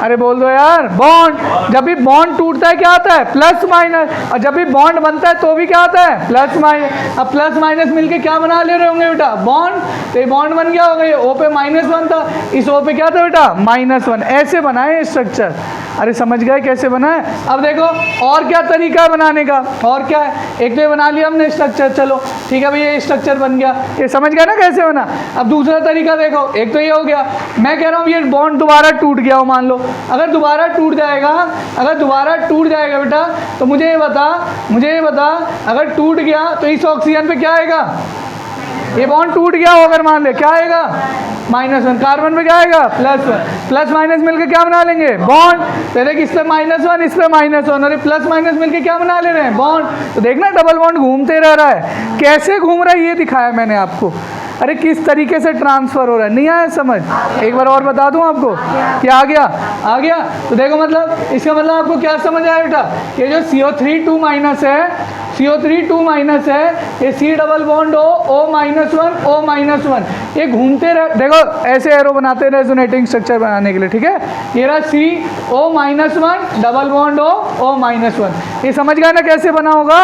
अरे बोल दो यार, बॉन्ड। जब भी बॉन्ड टूटता है क्या आता है, प्लस माइनस, और जब भी बॉन्ड बनता है तो भी क्या आता है, प्लस माइनस। अब प्लस माइनस मिलके क्या बना ले रहे होंगे बेटा, बॉन्ड। तो ये बॉन्ड बन गया होगा, ये O पे -1 था, इस O पे क्या था बेटा, -1। ऐसे बनाए स्ट्रक्चर। अरे समझ गए कैसे बनाए। अब देखो और क्या तरीका है बनाने का, और क्या है, एक तो ये बना लिया हमने स्ट्रक्चर, चलो ठीक है भैया ये स्ट्रक्चर बन गया, ये समझ गया ना कैसे बना। अब दूसरा तरीका देखो, एक तो ये हो गया, मैं कह रहा हूँ ये बॉन्ड दोबारा टूट गया हो, मान लो अगर दोबारा टूट जाएगा, अगर दोबारा टूट जाएगा बेटा, तो मुझे ये बता अगर टूट गया तो इस ऑक्सीजन पे क्या आएगा, ये बॉन्ड टूट गया हो अगर मान ले, क्या आएगा, -1। कार्बन पे क्या आएगा, +1। प्लस माइनस मिलकर क्या बना लेंगे, बॉन्ड। तो देख इस पे -1, इस पे -1, और प्लस माइनस मिलकर क्या बना ले रहे हैं, बॉन्ड। तो देखना डबल बॉन्ड घूमते रह रहा है, कैसे घूम रहा है ये दिखाया मैंने आपको। अरे किस तरीके से ट्रांसफर हो रहा है, नहीं आया समझ, एक बार और बता दूं आपको, क्या आ गया। तो देखो मतलब इसका मतलब आपको क्या समझ आया बेटा, कि जो CO3 2 माइनस है, CO3 2 माइनस है, ये C डबल बॉन्ड O-1 ये घूमते रह, देखो ऐसे एरो बनाते हैं रेजोनेटिंग स्ट्रक्चर बनाने के लिए, ठीक है। ये रहा CO-1 डबल बॉन्ड O-1। ये समझ गए ना कैसे बना होगा,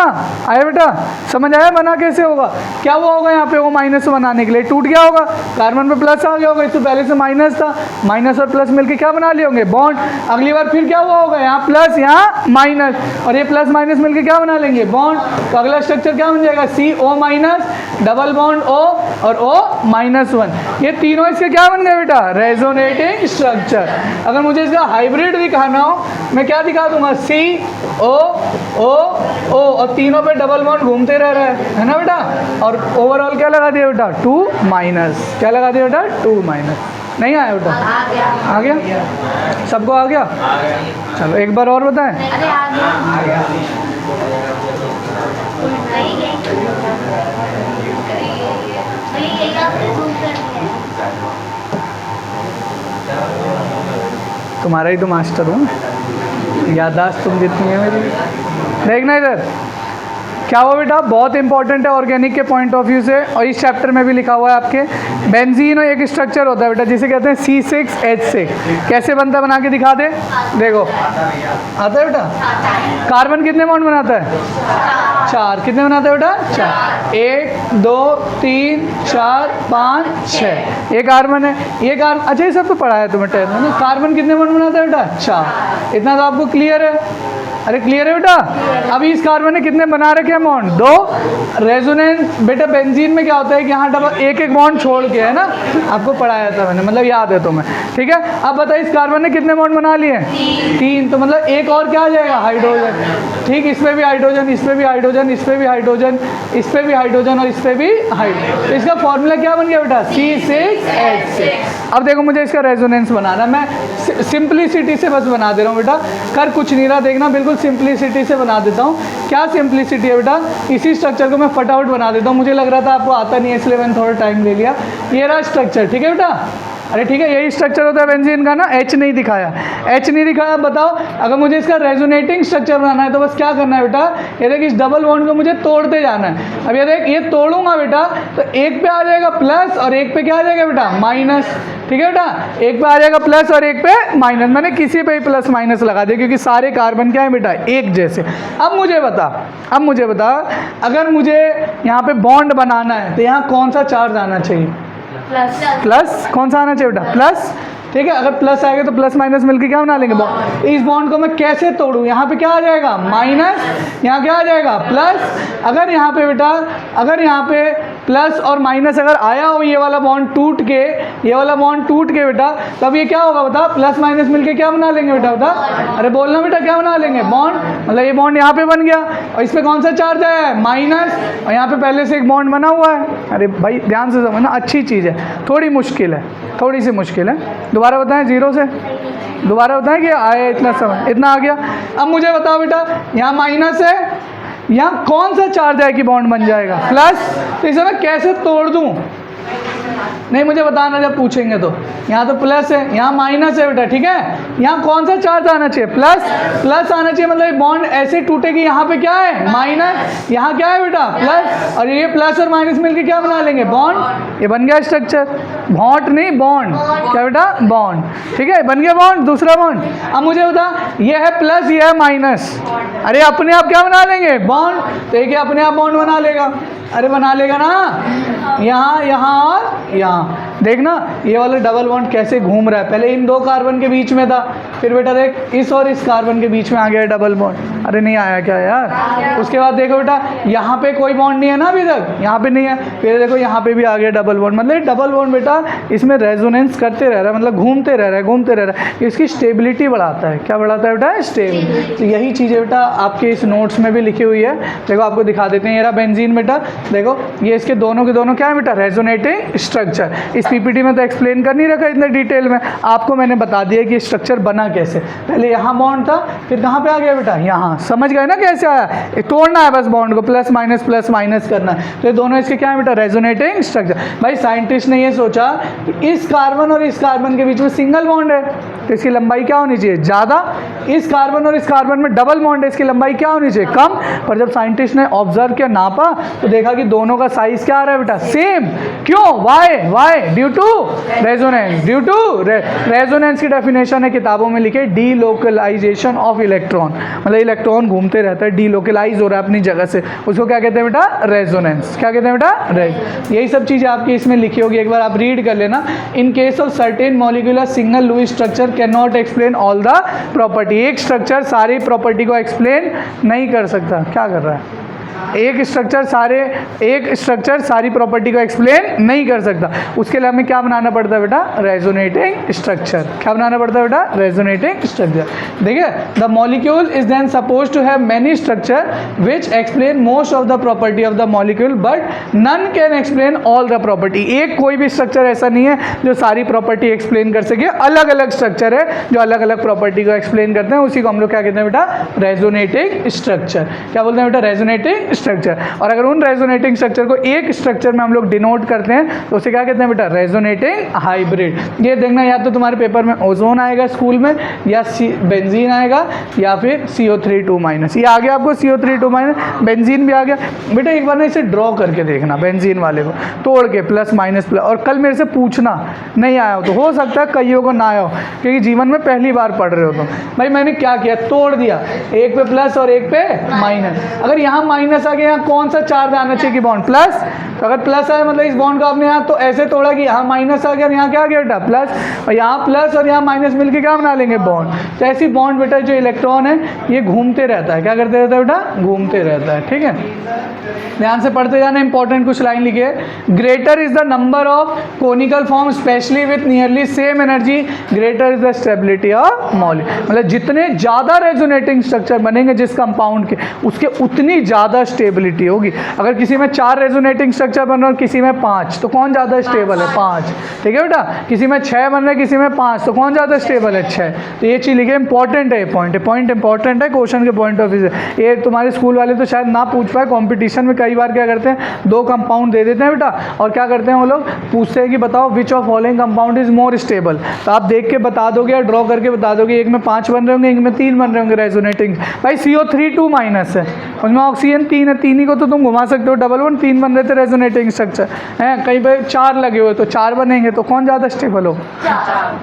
आया बेटा, समझ आया बना कैसे होगा। क्या हुआ होगा यहाँ पे O- बनाने के लिए टूट गया होगा, कार्बन पे प्लस आ गया होगा, इससे पहले से माइनस था, माइनस और प्लस मिलके क्या बना लिए होंगे, बॉन्ड। अगली बार फिर क्या हुआ होगा, यहाँ प्लस यहाँ माइनस, और ये प्लस माइनस मिलके क्या बना लेंगे, बॉन्ड। तो अगला स्ट्रक्चर क्या बन जाएगा, CO- डबल बॉन्ड O और O-1। ये तीनों इसके क्या बन गए बेटा, रेजोनेटिंग स्ट्रक्चर। अगर मुझे इसका हाइब्रिड दिखाना हो, मैं क्या दिखा दूंगा, CO-O-O, और तीनों पे डबल बॉन्ड घूमते रह रहा है ना बेटा। और ओवरऑल क्या लगा दिया बेटा, 2-, क्या लगा दिया बेटा, 2-। नहीं आया बेटा, आ गया, सबको आ गया। चलो एक बार और बताएं, तुम्हारा ही तो मास्टर हूँ, याददाश्त तुम जितनी है मेरी। देखना इधर, क्या हुआ बेटा, बहुत इंपॉर्टेंट है ऑर्गेनिक के पॉइंट ऑफ व्यू से, और इस चैप्टर में भी लिखा हुआ है आपके। बेंजीन एक स्ट्रक्चर होता है बेटा जिसे कहते हैं C6H6। कैसे बनता है, बना के दिखा दे, देखो आता है बेटा। कार्बन कितने बॉन्ड बनाता है, 4। कितने बनाता है बेटा, 4। 1 2 3 4 5 6। ये कार्बन है, ये कार्बन, अच्छा ये सब तो पढ़ा है तुम्हें 10th में ना। कार्बन कितने बॉन्ड बनाता है बेटा, 4। इतना तो आपको क्लियर है। अरे क्लियर है बेटा। अभी इस कार्बन ने कितने बना रखे हैं बॉन्ड, 2। रेजोनेंस बेटा बेंजीन में क्या होता है कि यहाँ डबल एक बॉन्ड छोड़ के, है ना, आपको पढ़ाया था मैंने, मतलब याद है तुम्हें, ठीक है। अब बताइए इस कार्बन ने कितने बॉन्ड बना लिए, 3। तो मतलब एक और क्या आ जाएगा, हाइड्रोजन, ठीक। इस पर भी हाइड्रोजन, इस पर भी हाइड्रोजन, इस पर भी हाइड्रोजन, इस पर भी हाइड्रोजन और इस पर भी हाइड्रोजन। तो इसका फॉर्मूला क्या बन गया बेटा, C6H6। अब देखो मुझे इसका रेजोनेंस बनाना, मैं सिंप्लिसिटी से बस बना दे रहा हूँ बेटा, कर कुछ नहीं रहा, देखना बिल्कुल सिंप्लिसिटी से बना देता हूँ। क्या सिंप्लिसिटी है बेटा, इसी स्ट्रक्चर को मैं फटाफट बना देता हूँ, मुझे लग रहा था आपको आता नहीं है इसलिए मैंने थोड़ा टाइम ले लिया। ये रहा स्ट्रक्चर, ठीक है बेटा। अरे ठीक है, यही स्ट्रक्चर होता है बेंजीन का ना। H नहीं दिखाया, H नहीं दिखाया। बताओ अगर मुझे इसका रेजोनेटिंग स्ट्रक्चर बनाना है तो बस क्या करना है बेटा, ये देख इस डबल बॉन्ड को मुझे तोड़ते जाना है। अब ये देख, ये तोड़ूंगा बेटा तो एक पे आ जाएगा प्लस और एक पे क्या आ जाएगा बेटा, माइनस, ठीक है बेटा। एक पे आ जाएगा प्लस और एक पे माइनस, मैंने किसी पे ही प्लस माइनस लगा दिया क्योंकि सारे कार्बन क्या है बेटा, एक जैसे। अब मुझे बता अगर मुझे यहाँ पे बॉन्ड बनाना है तो यहाँ कौन सा चार्ज आना चाहिए, प्लस। कौन सा आना चाहिए बेटा, प्लस, ठीक है। अगर प्लस आएगा तो प्लस माइनस मिलकर क्या बना लेंगे बॉन्ड। इस बॉन्ड को मैं कैसे तोड़ूं, यहाँ पे क्या आ जाएगा, माइनस, यहाँ क्या आ जाएगा, प्लस। अगर यहाँ पे बेटा, अगर यहाँ पे प्लस और माइनस अगर आया हो, ये वाला बॉन्ड टूट के, ये वाला बॉन्ड टूट के बेटा, तब ये क्या होगा बता, प्लस माइनस मिलके क्या बना लेंगे बेटा, बता। अरे बोलना बेटा, क्या बना लेंगे, बॉन्ड। मतलब ये बॉन्ड यहाँ पे बन गया और इस पर कौन सा चार्ज है, माइनस, और यहाँ पे पहले से एक बॉन्ड बना हुआ है। अरे भाई ध्यान से समझना, अच्छी चीज़ है, थोड़ी मुश्किल है, थोड़ी सी मुश्किल है। दोबारा बताएं, 0 से दोबारा बताएं कि आए इतना समझ, इतना आ गया। अब मुझे बताओ बेटा, यहाँ माइनस है, यहाँ कौन सा चार्ज है कि बॉन्ड बन जाएगा, प्लस। तो इसे मैं कैसे तोड़ दूँ, नहीं मुझे बताना जब पूछेंगे तो। यहाँ तो प्लस है, यहाँ माइनस है बेटा, ठीक है। यहाँ कौन सा चार्ज आना चाहिए, प्लस आना चाहिए। मतलब बॉन्ड ऐसे टूटेगी, यहाँ पे क्या है, माइनस, यहाँ क्या है बेटा, प्लस, और ये प्लस और माइनस मिलके क्या बना लेंगे, बॉन्ड। ये बन गया स्ट्रक्चर, भॉन्ट नहीं बॉन्ड, क्या बेटा, बॉन्ड, ठीक है, बन गया बॉन्ड, दूसरा बॉन्ड। अब मुझे बता, ये है प्लस, ये है माइनस, अरे अपने आप क्या बना लेंगे, बॉन्ड। तो ये अपने आप बॉन्ड बना लेगा, अरे बना लेगा ना, यहाँ यहाँ और यहाँ। देखना ये वाला डबल बॉन्ड कैसे घूम रहा है, पहले इन 2 कार्बन के बीच में था, फिर बेटा देख इस और इस कार्बन के बीच में आ गया डबल बॉन्ड। अरे नहीं आया क्या यार। उसके बाद देखो बेटा, यहाँ पे कोई बॉन्ड नहीं है ना अभी तक, यहाँ पे नहीं है, फिर देखो यहाँ पे भी आ गया डबल बॉन्ड। मतलब डबल बॉन्ड बेटा इसमें रेजोनेंस करते रह रहा है, मतलब घूमते रह रहा है, इसकी स्टेबिलिटी बढ़ाता है। क्या बढ़ाता है बेटा, स्टेबिलिटी। तो यही चीज़ें बेटा आपके इस नोट्स में भी लिखी हुई है, देखो आपको दिखा देते हैं। ये रहा बेंजीन बेटा, देखो ये इसके दोनों के दोनों क्या है बेटा, रेजोनेटिंग स्ट्रक्चर। इस पीपीटी में तो एक्सप्लेन कर नहीं रखा इतने डिटेल में, आपको मैंने बता दिया कि स्ट्रक्चर बना कैसे। पहले यहाँ बॉन्ड था, फिर कहाँ पे आ गया बेटा, यहाँ। समझ गए ना कैसे आया, तोड़ना है बस बॉन्ड को, प्लस माइनस करना है। तो ये दोनों इसके क्या है बेटा, रेजोनेटिंग स्ट्रक्चर। भाई साइंटिस्ट ने ये सोचा कि इस कार्बन और इस कार्बन के बीच में सिंगल बॉन्ड है तो इसकी लंबाई क्या होनी चाहिए, ज़्यादा। इस कार्बन और इस कार्बन में डबल बॉन्ड है, इसकी लंबाई क्या होनी चाहिए, कम। पर जब साइंटिस्ट ने ऑब्जर्व किया, नापा, तो देखा कि दोनों का साइज क्या आ रहा है बेटा, सेम। क्यों, why due to resonance. Due to resonance की डेफिनेशन है किताबों में लिखे, डीलोकलाइजेशन ऑफ इलेक्ट्रॉन। मतलब इलेक्ट्रॉन घूमते रहता है, डीलोकलाइज हो रहा है अपनी जगह से, उसको क्या कहते हैं बेटा, रेजोनेंस। क्या कहते हैं बेटा, यही सब चीज़ें आपकी इसमें लिखी होगी, एक बार आप रीड कर लेना। In case of certain molecular single Lewis structure can not explain all the property. एक स्ट्रक्चर सारी प्रॉपर्टी को एक्सप्लेन नहीं कर सकता। क्या कर रहा है, एक स्ट्रक्चर सारी प्रॉपर्टी को एक्सप्लेन नहीं कर सकता। उसके लिए हमें क्या बनाना पड़ता है बेटा, रेजोनेटिंग स्ट्रक्चर। क्या बनाना पड़ता है बेटा, रेजोनेटिंग स्ट्रक्चर। देखिए, the molecule is then suppose to have many structure which explain most of the property of the molecule but none can explain all the property. एक कोई भी स्ट्रक्चर ऐसा नहीं है जो सारी प्रॉपर्टी एक्सप्लेन कर सके, अलग अलग स्ट्रक्चर है जो अलग अलग प्रॉपर्टी को एक्सप्लेन करते हैं, उसी को हम लोग क्या कहते हैं बेटा, रेजोनेटिंग स्ट्रक्चर। क्या बोलते हैं बेटा, रेजोनेटिंग रेजोनेटिंग स्ट्रक्चर। और अगर उन रेजोनेटिंग स्ट्रक्चर को एक स्ट्रक्चर में हम लोग डिनोट करते हैं तो उसे क्या कहते हैं बेटा, रेजोनेटिंग हाइब्रिड। ये देखना या तो तुम्हारे पेपर में ओजोन आएगा स्कूल में, या बेंजीन आएगा, या फिर CO3 - ये आ गया आपको CO3 बेंजीन भी आ गया बेटा। एक बार ना इसे ड्रॉ करके देखना, बेंजीन वाले को तोड़ के प्लस माइनस प्लस, और कल मेरे से पूछना नहीं आया हो सकता है कईयों को ना आया हो क्योंकि जीवन में पहली बार पढ़ रहे हो तुम। भाई मैंने क्या किया, तोड़ दिया, एक पे प्लस और एक पे माइनस। अगर यहाँ माइनस आ गया, यहाँ कौन सा चार्ज आना चाहिए कि बॉन्ड प्लस, तो अगर प्लस आया मतलब इस बॉन्ड को आपने यहाँ तो ऐसे तोड़ा कि यहाँ माइनस आ गया और यहाँ क्या आ गया बेटा, प्लस, और यहाँ प्लस और यहाँ माइनस मिलके क्या बना लेंगे, बॉन्ड। तो ऐसी बॉन्ड बेटा जो इलेक्ट्रॉन है ये घूमते रहता है, क्या करते रहता है बेटा, घूमते रहता है। ठीक है, ध्यान से पढ़ते जाना, इंपॉर्टेंट कुछ लाइन लिखिए। Greater is the number of conical form specially with nearly same energy, greater is the stability of molecule. मतलब जितने ज़्यादा रेजोनेटिंग स्ट्रक्चर बनेंगे जिस कंपाउंड के, उसके उतनी ज़्यादा स्टेबिलिटी होगी। अगर किसी में 4 रेजोनेटिंग स्ट्रक्चर बन रहे और किसी में 5, तो कौन ज़्यादा स्टेबल है, 5। ठीक है बेटा, किसी में 6 बन रहे किसी में 5, तो कौन ज़्यादा स्टेबल है, 6। तो ये चीज़ लिखिए, इंपॉर्टेंट है, पॉइंट इंपॉर्टेंट है क्वेश्चन के पॉइंट ऑफ व्यू से। ये तुम्हारे स्कूल वाले तो शायद ना पूछ पाए, कॉम्पिटिशन में कई बार क्या करते हैं, 2 कंपाउंड दे देते हैं बेटा, और क्या करते हैं वो लोग, पूछते हैं कि बताओ which of following compound is more stable. तो आप देख के बता दोगे या ड्रॉ करके बता दोगे, एक में 5 बन रहे होंगे, एक में 3 बन रहे होंगे रेजोनेटिंग। भाई CO3 है, उसमें ऑक्सीजन 3 है, 3 ही को तो तुम घुमा सकते हो, डबल बॉन्ड 3 बन रहे थे रेजोनेटिंग स्ट्रक्चर हैं, कहीं पे 4 लगे हुए तो 4 बनेंगे, तो कौन ज़्यादा स्टेबल हो,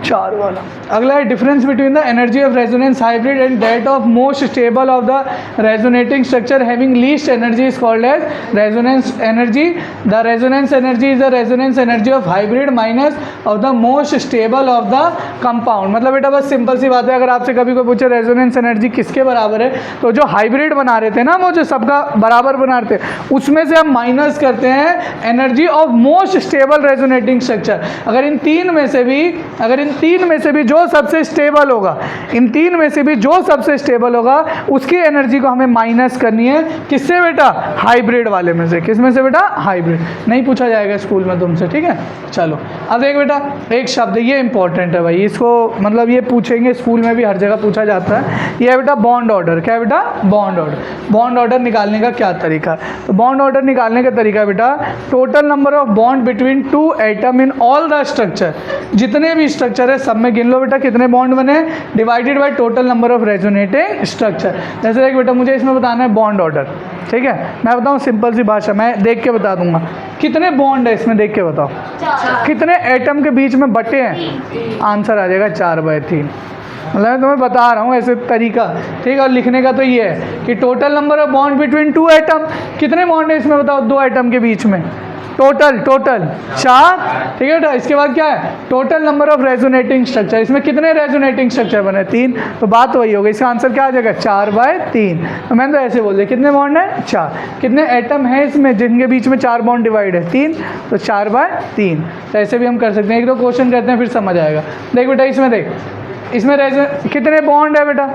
4 वाला। अगला है difference between the energy of resonance hybrid and that of most stable of the resonating structure having least energy is called as resonance energy. The resonance energy is the resonance energy of hybrid minus of the most stable of the compound. मतलब बेटा बस simple सी बात है, अगर आपसे कभी कोई पूछे रेजोनेंस एनर्जी किसके बराबर है, तो जो हाइब्रिड बना रहे थे ना, वो जो सबका बराबर बना रहे थे, उसमें से हम माइनस करते हैं energy of most stable resonating structure. अगर इन तीन में से भी जो सबसे स्टेबल होगा, इन 3 में से भी जो सबसे स्टेबल होगा उसकी एनर्जी को हमें माइनस करनी है, किससे बेटा, हाइब्रिड वाले में से। किस में से बेटा, हाइब्रिड। नहीं पूछा जाएगा स्कूल में तुमसे, ठीक है। चलो अब देख बेटा, एक शब्द ये इंपॉर्टेंट है भाई, इसको मतलब ये पूछेंगे स्कूल में भी, हर जगह पूछा जाता है। ये है बेटा बॉन्ड ऑर्डर। क्या है बेटा, बॉन्ड ऑर्डर। बॉन्ड ऑर्डर निकालने का क्या तरीका, तो बॉन्ड ऑर्डर निकालने का तरीका बेटा, total number of bond between 2 atom in all the structure, जितने भी स्ट्रक्चर है सब में गिन लो बेटा कितने बॉन्ड बने, divided by total number of resonating structure. जैसे देख बेटा, मुझे इसमें बताना है बॉन्ड ऑर्डर, ठीक है। मैं बताऊँ सिंपल सी भाषा, मैं देख के बता दूंगा कितने बॉन्ड है इसमें, देख के बताओ कितने एटम के बीच में बटे हैं, आंसर आ जाएगा 4/3। मतलब मैं तुम्हें बता रहा हूँ ऐसे तरीका, ठीक है। और लिखने का तो ये है कि total number of bond between 2 atom, कितने बॉन्ड है इसमें बताओ 2 एटम के बीच में, टोटल 4, ठीक है बेटा। इसके बाद क्या है, total number of resonating structure, इसमें कितने रेजोनेटिंग स्ट्रक्चर बने, 3, तो बात वही होगी, इसका आंसर क्या आ जाएगा 4/3। तो मैंने तो ऐसे बोल दिया, कितने बॉन्ड है 4, कितने एटम है इसमें जिनके बीच में 4 बॉन्ड डिवाइड है 3, तो 4/3। तो ऐसे भी हम कर सकते हैं, 1-2 क्वेश्चन करते हैं फिर समझ आएगा। देख बेटा इसमें देख, इसमें कितने बॉन्ड है बेटा,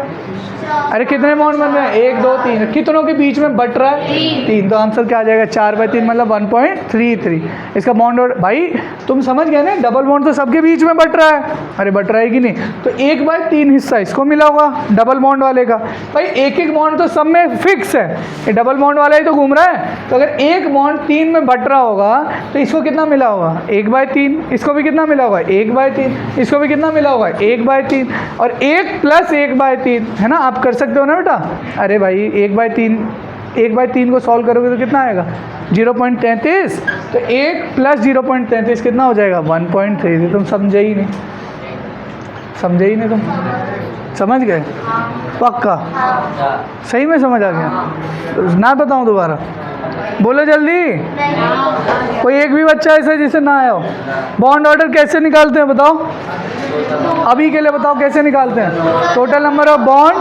अरे कितने बॉन्ड बन रहे हैं, 1 2 3, कितनों के बीच में बट रहा है 3, तो आंसर क्या आ जाएगा 4/3, मतलब 1.33 इसका बॉन्ड। और भाई तुम समझ गए ना, डबल बॉन्ड तो सबके बीच में बट रहा है, अरे बट रहा है कि नहीं, तो 1/3 हिस्सा इसको मिला होगा डबल बॉन्ड वाले का। भाई एक बॉन्ड तो सब में फिक्स है, ये डबल बॉन्ड वाला ही तो घूम रहा है, तो अगर एक बॉन्ड 3 में बट रहा होगा तो इसको कितना मिला होगा 1/3, इसको भी कितना मिला होगा 1/3, इसको भी कितना मिला होगा 1/3, और 1 + 1/3 है ना, आप कर सकते हो ना बेटा। अरे भाई 1/3 को सॉल्व करोगे तो कितना आएगा 0.33, तो 1 + 0.33 कितना हो जाएगा 1.33। तुम समझे ही नहीं तुम समझ गए पक्का, सही में समझ आ गया ना, बताऊं दोबारा, बोलो जल्दी। कोई एक भी बच्चा ऐसा जिसे ना आया हो। बॉन्ड ऑर्डर कैसे निकालते हैं बताओ, अभी के लिए बताओ कैसे निकालते हैं, total number of bond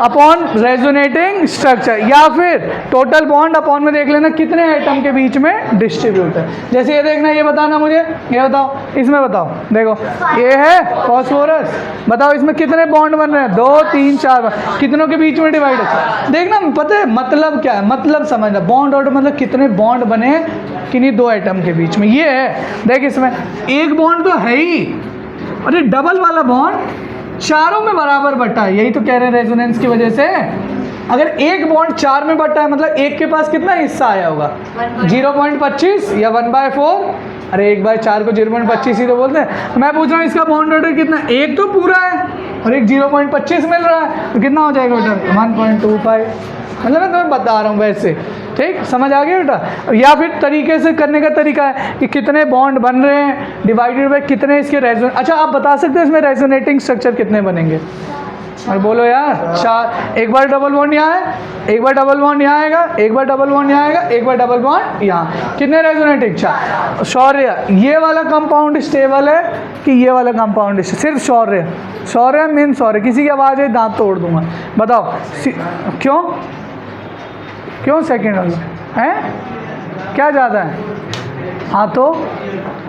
upon resonating structure, या फिर टोटल बॉन्ड अपॉन में देख लेना कितने एटम के बीच में डिस्ट्रीब्यूट है। जैसे ये देखना, ये बताना मुझे, ये बताओ इसमें, बताओ देखो ये है फॉस्फोरस, बताओ इसमें कितने बॉन्ड बन रहे हैं 2 3 4, कितनों के बीच में डिवाइड है, देखना पता है मतलब क्या है, मतलब समझना, बॉन्ड ऑर्डर मतलब कितने बॉन्ड बने किन्हीं 2 एटम के बीच में। ये है देख, इसमें एक बॉन्ड तो है ही, अरे डबल वाला बॉन्ड चारों में बराबर बटा है, यही तो कह रहे हैं रेजोनेंस की वजह से अगर एक बॉन्ड 4 में बटा है मतलब एक के पास कितना हिस्सा आया होगा 0.25 या 1/4। अरे 1/4 को 0.25 ही तो बोलते हैं। मैं पूछ रहा हूँ इसका बॉन्ड ऑर्डर कितना, एक तो पूरा है और एक 0.25 मिल रहा है, तो कितना हो जाएगा बेटा 1.25। मतलब मैं तुम्हें बता रहा हूँ वैसे, ठीक समझ आ गया बेटा। या फिर तरीके से करने का तरीका है कि कितने बॉन्ड बन रहे हैं डिवाइडेड बाय कितने इसके रेजोन। अच्छा आप बता सकते हैं इसमें रेजोनेटिंग स्ट्रक्चर कितने बनेंगे, और बोलो यार 4। एक बार डबल बॉन्ड यहाँ है, एक बार डबल बॉन्ड यहाँ आएगा, एक बार डबल बॉन्ड यहाँ आएगा, एक बार डबल बॉन्ड यहाँ, कितने रेजोनेटिंग 4। शौर्य ये वाला कंपाउंड स्टेबल है कि ये वाला कंपाउंड, सिर्फ शौर्य, शौर्य मीन शौर्य, किसी की आवाज़ है दांत तोड़ दूंगा। बताओ क्यों क्यों सेकेंड वाला है क्या ज़्यादा है। हाँ तो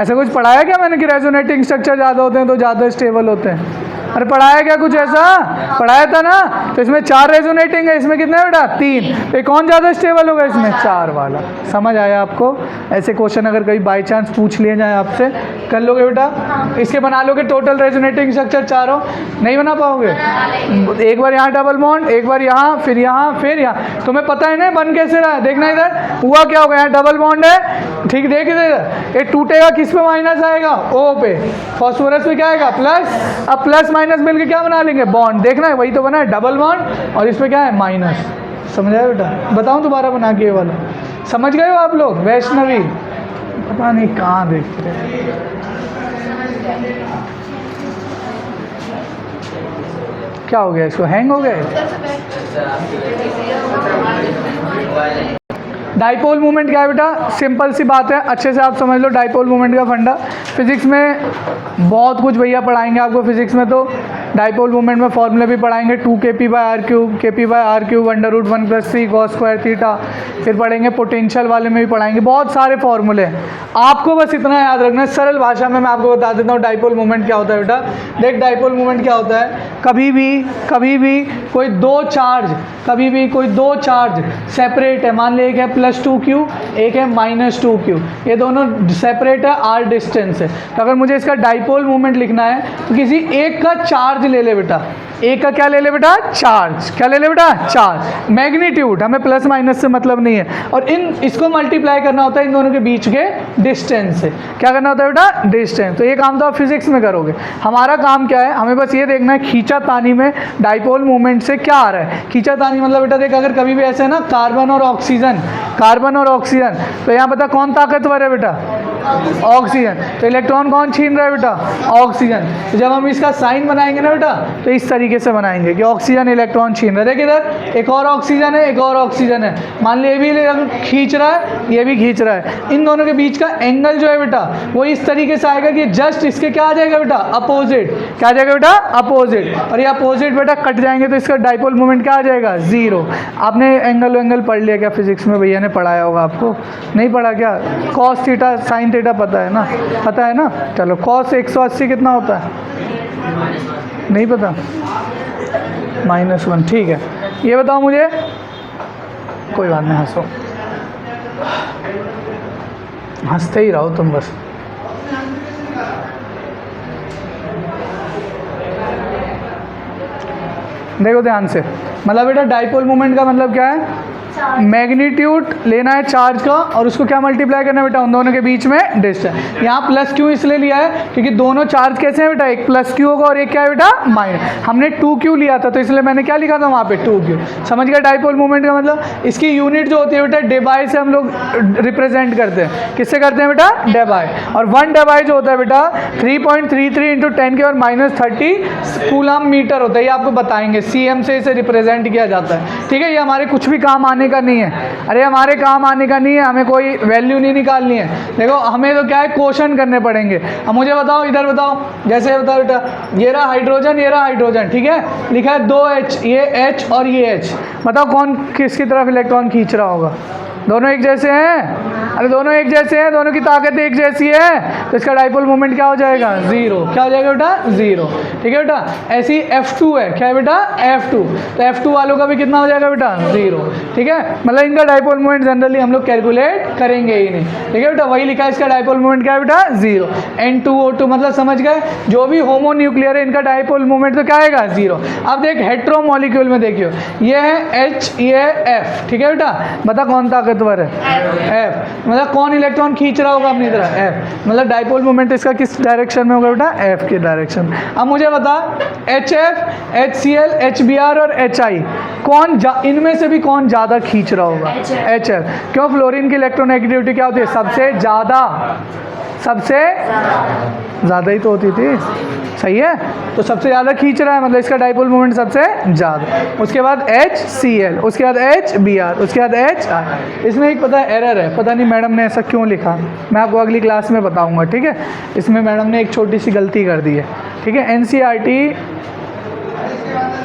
ऐसा कुछ पढ़ाया क्या मैंने कि रेजोनेटिंग स्ट्रक्चर ज़्यादा होते हैं तो ज़्यादा स्टेबल होते हैं। अरे पढ़ाया क्या कुछ ऐसा, पढ़ाया था ना। तो इसमें 4 रेजोनेटिंग है, इसमें कितने बेटा 3, तो कौन ज़्यादा स्टेबल होगा इसमें 4 वाला। समझ आया आपको। ऐसे क्वेश्चन अगर कभी बाई चांस पूछ लिए जाए आपसे कर लोगे बेटा, इसके बना लोगे टोटल रेजोनेटिंग स्ट्रक्चर चारों, नहीं बना पाओगे। एक बार यहाँ डबल बॉन्ड, एक बार यहाँ, फिर यहाँ, फिर यहाँ, तुम्हें पता है ना बन कैसे रहा है। देखना इधर हुआ क्या होगा, यहाँ डबल बॉन्ड है, ठीक देख इधर, ये टूटेगा किस पे माइनस आएगा O पे, फॉस्फोरस पे क्या आएगा प्लस। अब प्लस माइनस मिलके क्या बना लेंगे बॉन्ड, देखना है वही तो बना है डबल बॉन्ड, और इसमें क्या है माइनस। समझ आया बेटा, बताऊं दोबारा बना के ये वाला, समझ गए हो आप लोग। वैष्णवी पता नहीं कहाँ देखते रहे। क्या हो गया, इसको हैंग हो गए। डाइपोल मूवमेंट क्या है बेटा, सिंपल सी बात है, अच्छे से आप समझ लो डाइपोल मूवमेंट का फंडा। फिजिक्स में बहुत कुछ भैया पढ़ाएंगे आपको फिजिक्स में, तो डाइपोल मूवमेंट में फॉर्मूले भी पढ़ाएंगे 2kp/r3, kp/r3 √1 + 3 cos² थीटा। फिर पढ़ेंगे पोटेंशियल वाले में भी पढ़ाएंगे, बहुत सारे फॉर्मूले हैं। आपको बस इतना याद रखना है, सरल भाषा में मैं आपको बता देता हूँ डाइपोल मूवमेंट क्या होता है बेटा। देख डाइपोल मूवमेंट क्या होता है, कभी भी कोई दो चार्ज सेपरेट है, मान लीजिए एक है +2q, एक है -2q, ये दोनों सेपरेट है r डिस्टेंस है। तो अगर मुझे इसका डाइपोल मूवमेंट लिखना है तो किसी एक का चार्ज ले ले बेटा, एक का क्या ले ले बेटा चार्ज, क्या ले ले बेटा चार्ज, मैग्नीट्यूड, हमें प्लस माइनस से मतलब नहीं है, और इसको मल्टीप्लाई करना होता है इन दोनों के बीच के डिस्टेंस से। क्या करना होता है बेटा डिस्टेंस। तो ये काम तो आप फिजिक्स में करोगे, हमारा काम क्या है, हमें बस ये देखना है खींचातानी में डाइपोल मूवमेंट से क्या आ रहा है। खींचातानी मतलब बेटा देख, अगर कभी भी ऐसे है ना कार्बन और ऑक्सीजन, तो यहाँ पता कौन ताकतवर है बेटा ऑक्सीजन, तो इलेक्ट्रॉन कौन छीन रहा है बेटा ऑक्सीजन। तो जब हम इसका साइन बनाएंगे ना बेटा तो इस तरीके से बनाएंगे कि ऑक्सीजन इलेक्ट्रॉन छीन रहा है। देखिए इधर एक और ऑक्सीजन है, एक और ऑक्सीजन है, मान लीजिए ये भी खींच रहा है, ये भी खींच रहा है। इन दोनों के बीच का एंगल जो है बेटा वो इस तरीके से आएगा कि जस्ट इसके क्या आ जाएगा बेटा अपोजिट, क्या आ जाएगा बेटा अपोजिट, और ये अपोजिट बेटा कट जाएंगे तो इसका डाइपोल मोमेंट क्या आ जाएगा 0। आपने एंगल पढ़ लिया क्या फिजिक्स में, भैया ने पढ़ाया होगा आपको, नहीं पढ़ा क्या। कॉस थीटा साइन थीटा पता है ना, पता है ना। चलो कॉस 180 कितना होता है, नहीं पता, -1, ठीक है। ये बताओ मुझे, कोई बात नहीं हंसो, हंसते ही रहो तुम बस। देखो ध्यान से, मतलब बेटा डाइपोल मोमेंट का मतलब क्या है, मैग्नीट्यूड लेना है चार्ज का और उसको क्या मल्टीप्लाई करना है बेटा उन दोनों के बीच में डिस्टेंस। यहाँ प्लस क्यू इसलिए लिया है क्योंकि दोनों चार्ज कैसे हैं बेटा, एक प्लस क्यू होगा और एक क्या है बेटा माइनस। हमने 2q लिया था तो इसलिए मैंने क्या लिखा था वहाँ पे 2q। समझ गया डाइपोल मोमेंट का मतलब। इसकी यूनिट जो होती है बेटा डेबाई से हम लोग रिप्रेजेंट करते हैं, किससे करते हैं बेटा डेबाई, और 1 डेबाई जो होता है बेटा 3.33 × 10⁻30 कूलम मीटर होता है। ये आपको बताएंगे, cm से इसे रिप्रेजेंट किया जाता है, ठीक है। ये हमारे कुछ भी काम आने का नहीं है, अरे हमारे काम आने का नहीं है, हमें कोई वैल्यू नहीं निकालनी है। देखो हमें तो क्या है क्वेश्चन करने पड़ेंगे। अब मुझे बताओ, इधर बताओ, जैसे बताओ बेटा ये रहा हाइड्रोजन, ये रहा हाइड्रोजन, ठीक है, लिखा है 2H, ये H और ये H। बताओ कौन किसकी तरफ इलेक्ट्रॉन खींच रहा होगा, दोनों एक जैसे हैं, अरे दोनों एक जैसे हैं, दोनों की ताकत एक जैसी है, तो इसका डाइपोल मोमेंट क्या हो जाएगा? 0। क्या हो जाएगा बेटा? 0। ठीक है बेटा। ऐसी F2 है, क्या है बेटा? F2। तो F2 वालों का भी कितना हो जाएगा बेटा? 0। ठीक है, मतलब इनका डाइपोल मोमेंट जनरली हम लोग कैलकुलेट करेंगे ही नहीं। ठीक है बेटा, वही लिखा है इसका डाइपोल मोमेंट क्या है बेटा? 0। N2O2 मतलब समझ गए, जो भी होमोन्यूक्लियर है इनका डाइपोल मोमेंट तो क्या आएगा? 0। अब देख हेट्रो मॉलिक्यूल में देखियो, ये है H, ये है F। ठीक है बेटा, बता कौन ताकतवर है? F। मतलब कौन इलेक्ट्रॉन खींच रहा होगा अपनी तरफ? F। मतलब डाइपोल मोमेंट इसका किस डायरेक्शन में होगा बेटा? F के डायरेक्शन में। अब मुझे बता HF, HCl, HBr और HI कौन इनमें से भी कौन ज़्यादा खींच रहा होगा? HF। क्यों? फ्लोरीन की इलेक्ट्रोनेगेटिविटी क्या होती है? सबसे ज़्यादा, सबसे ज़्यादा ही तो होती थी। सही है, तो सबसे ज़्यादा खींच रहा है, मतलब इसका डाइपोल मोमेंट सबसे ज़्यादा। उसके बाद HCl, उसके बाद HBr, उसके बाद HI। इसमें एक पता है एरर है, पता नहीं मैडम ने ऐसा क्यों लिखा, मैं आपको अगली क्लास में बताऊंगा। ठीक है, इसमें मैडम ने एक छोटी सी गलती कर दी है। ठीक है, NCERT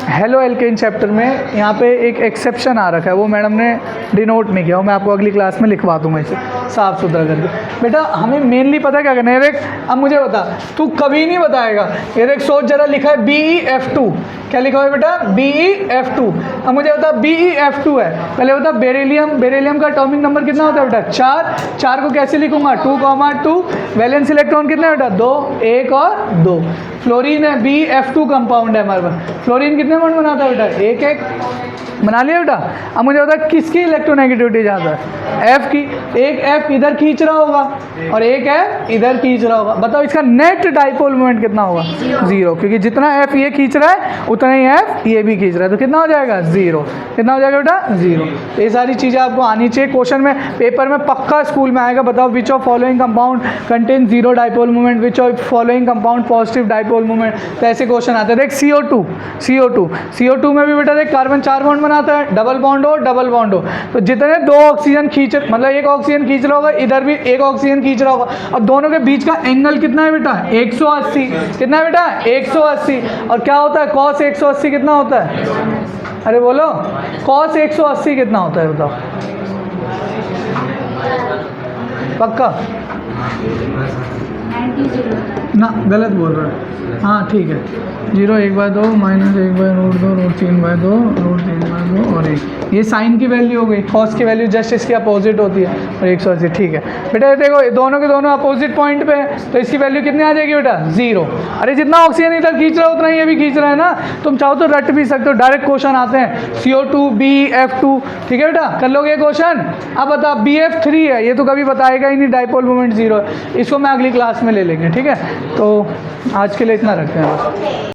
हेलो एल्केन चैप्टर में यहाँ पे एक एक्सेप्शन आ रखा है, वो मैडम ने डिनोट नहीं किया, वो मैं आपको अगली क्लास में लिखवा दूंगा इसे साफ सुथरा करके। बेटा हमें मेनली पता क्या करना है, देख अब मुझे बता, तू कभी नहीं बताएगा, ये देख सोच जरा, लिखा है BeF2, क्या लिखा हुआ है बेटा? BeF2। अब मुझे बता BeF2 है, पहले बता बेरिलियम, बेरिलियम का एटॉमिक नंबर कितना होता है बेटा? 4। 4 को कैसे लिखूंगा? 2,2। वैलेंस इलेक्ट्रॉन कितने बेटा? 2, 1 और 2। फ्लोरीन है, BeF2 कंपाउंड है हमारे पास। फ्लोरीन कितने बॉन्ड बनाता है बेटा? 1, 1 बना लिया बेटा। अब मुझे बता किसकी इलेक्ट्रोनेगेटिविटी ज़्यादा है? F की। एक F इधर खींच रहा होगा और एक F इधर खींच रहा होगा, बताओ इसका नेट डाइपोल मोमेंट कितना होगा? 0, क्योंकि जितना F ये खींच रहा है उतना ही F ये भी खींच रहा है, तो कितना हो जाएगा? 0। कितना हो जाएगा बेटा? 0। तो ये सारी चीज़ें आपको आनी चाहिए, क्वेश्चन में पेपर में पक्का स्कूल में आएगा। बताओ which of following compound contain 0 dipole moment, which of following compound positive dipole moment, तो ऐसे क्वेश्चन आते हैं। देख CO2 में भी बेटा देख कार्बन 4 बॉन्ड बनाता है, डबल बॉन्ड हो, तो जितने 2 ऑक्सीजन खींच, मतलब एक ऑक्सीजन खींच रहा होगा, इधर भी एक ऑक्सीजन खींच रहा होगा, और दोनों के बीच का एंगल कितना है बेटा? 180। कितना है बेटा? 180। और क्या होता है cos 180 कितना होता है? अरे बोलो cos 180 कितना होता है बताओ? पक्का ना, गलत बोल रहा है। हाँ ठीक है, 0 1/2 माइनस 1/√2 √3/2 √3/2 और 1, ये साइन की वैल्यू हो गई। कॉस की वैल्यू जस्ट इसकी अपोजिट होती है, और 180। ठीक है बेटा, देखो दोनों के दोनों अपोजिट पॉइंट पे है, तो इसकी वैल्यू कितनी आ जाएगी बेटा? 0। अरे जितना ऑक्सीजन इधर खींच रहा है उतना ये भी खींच रहा है ना, तुम चाहो तो रट भी सकते हो, डायरेक्ट क्वेश्चन आते हैं CO2 BeF2। ठीक है बेटा, कर लोगे क्वेश्चन। अब बता BeF3 है, ये तो कभी बताएगा ही नहीं, डाइपोल मोमेंट 0 है, इसको मैं अगली क्लास में ले लेंगे। ठीक है, तो आज के लिए इतना रखते हैं बस।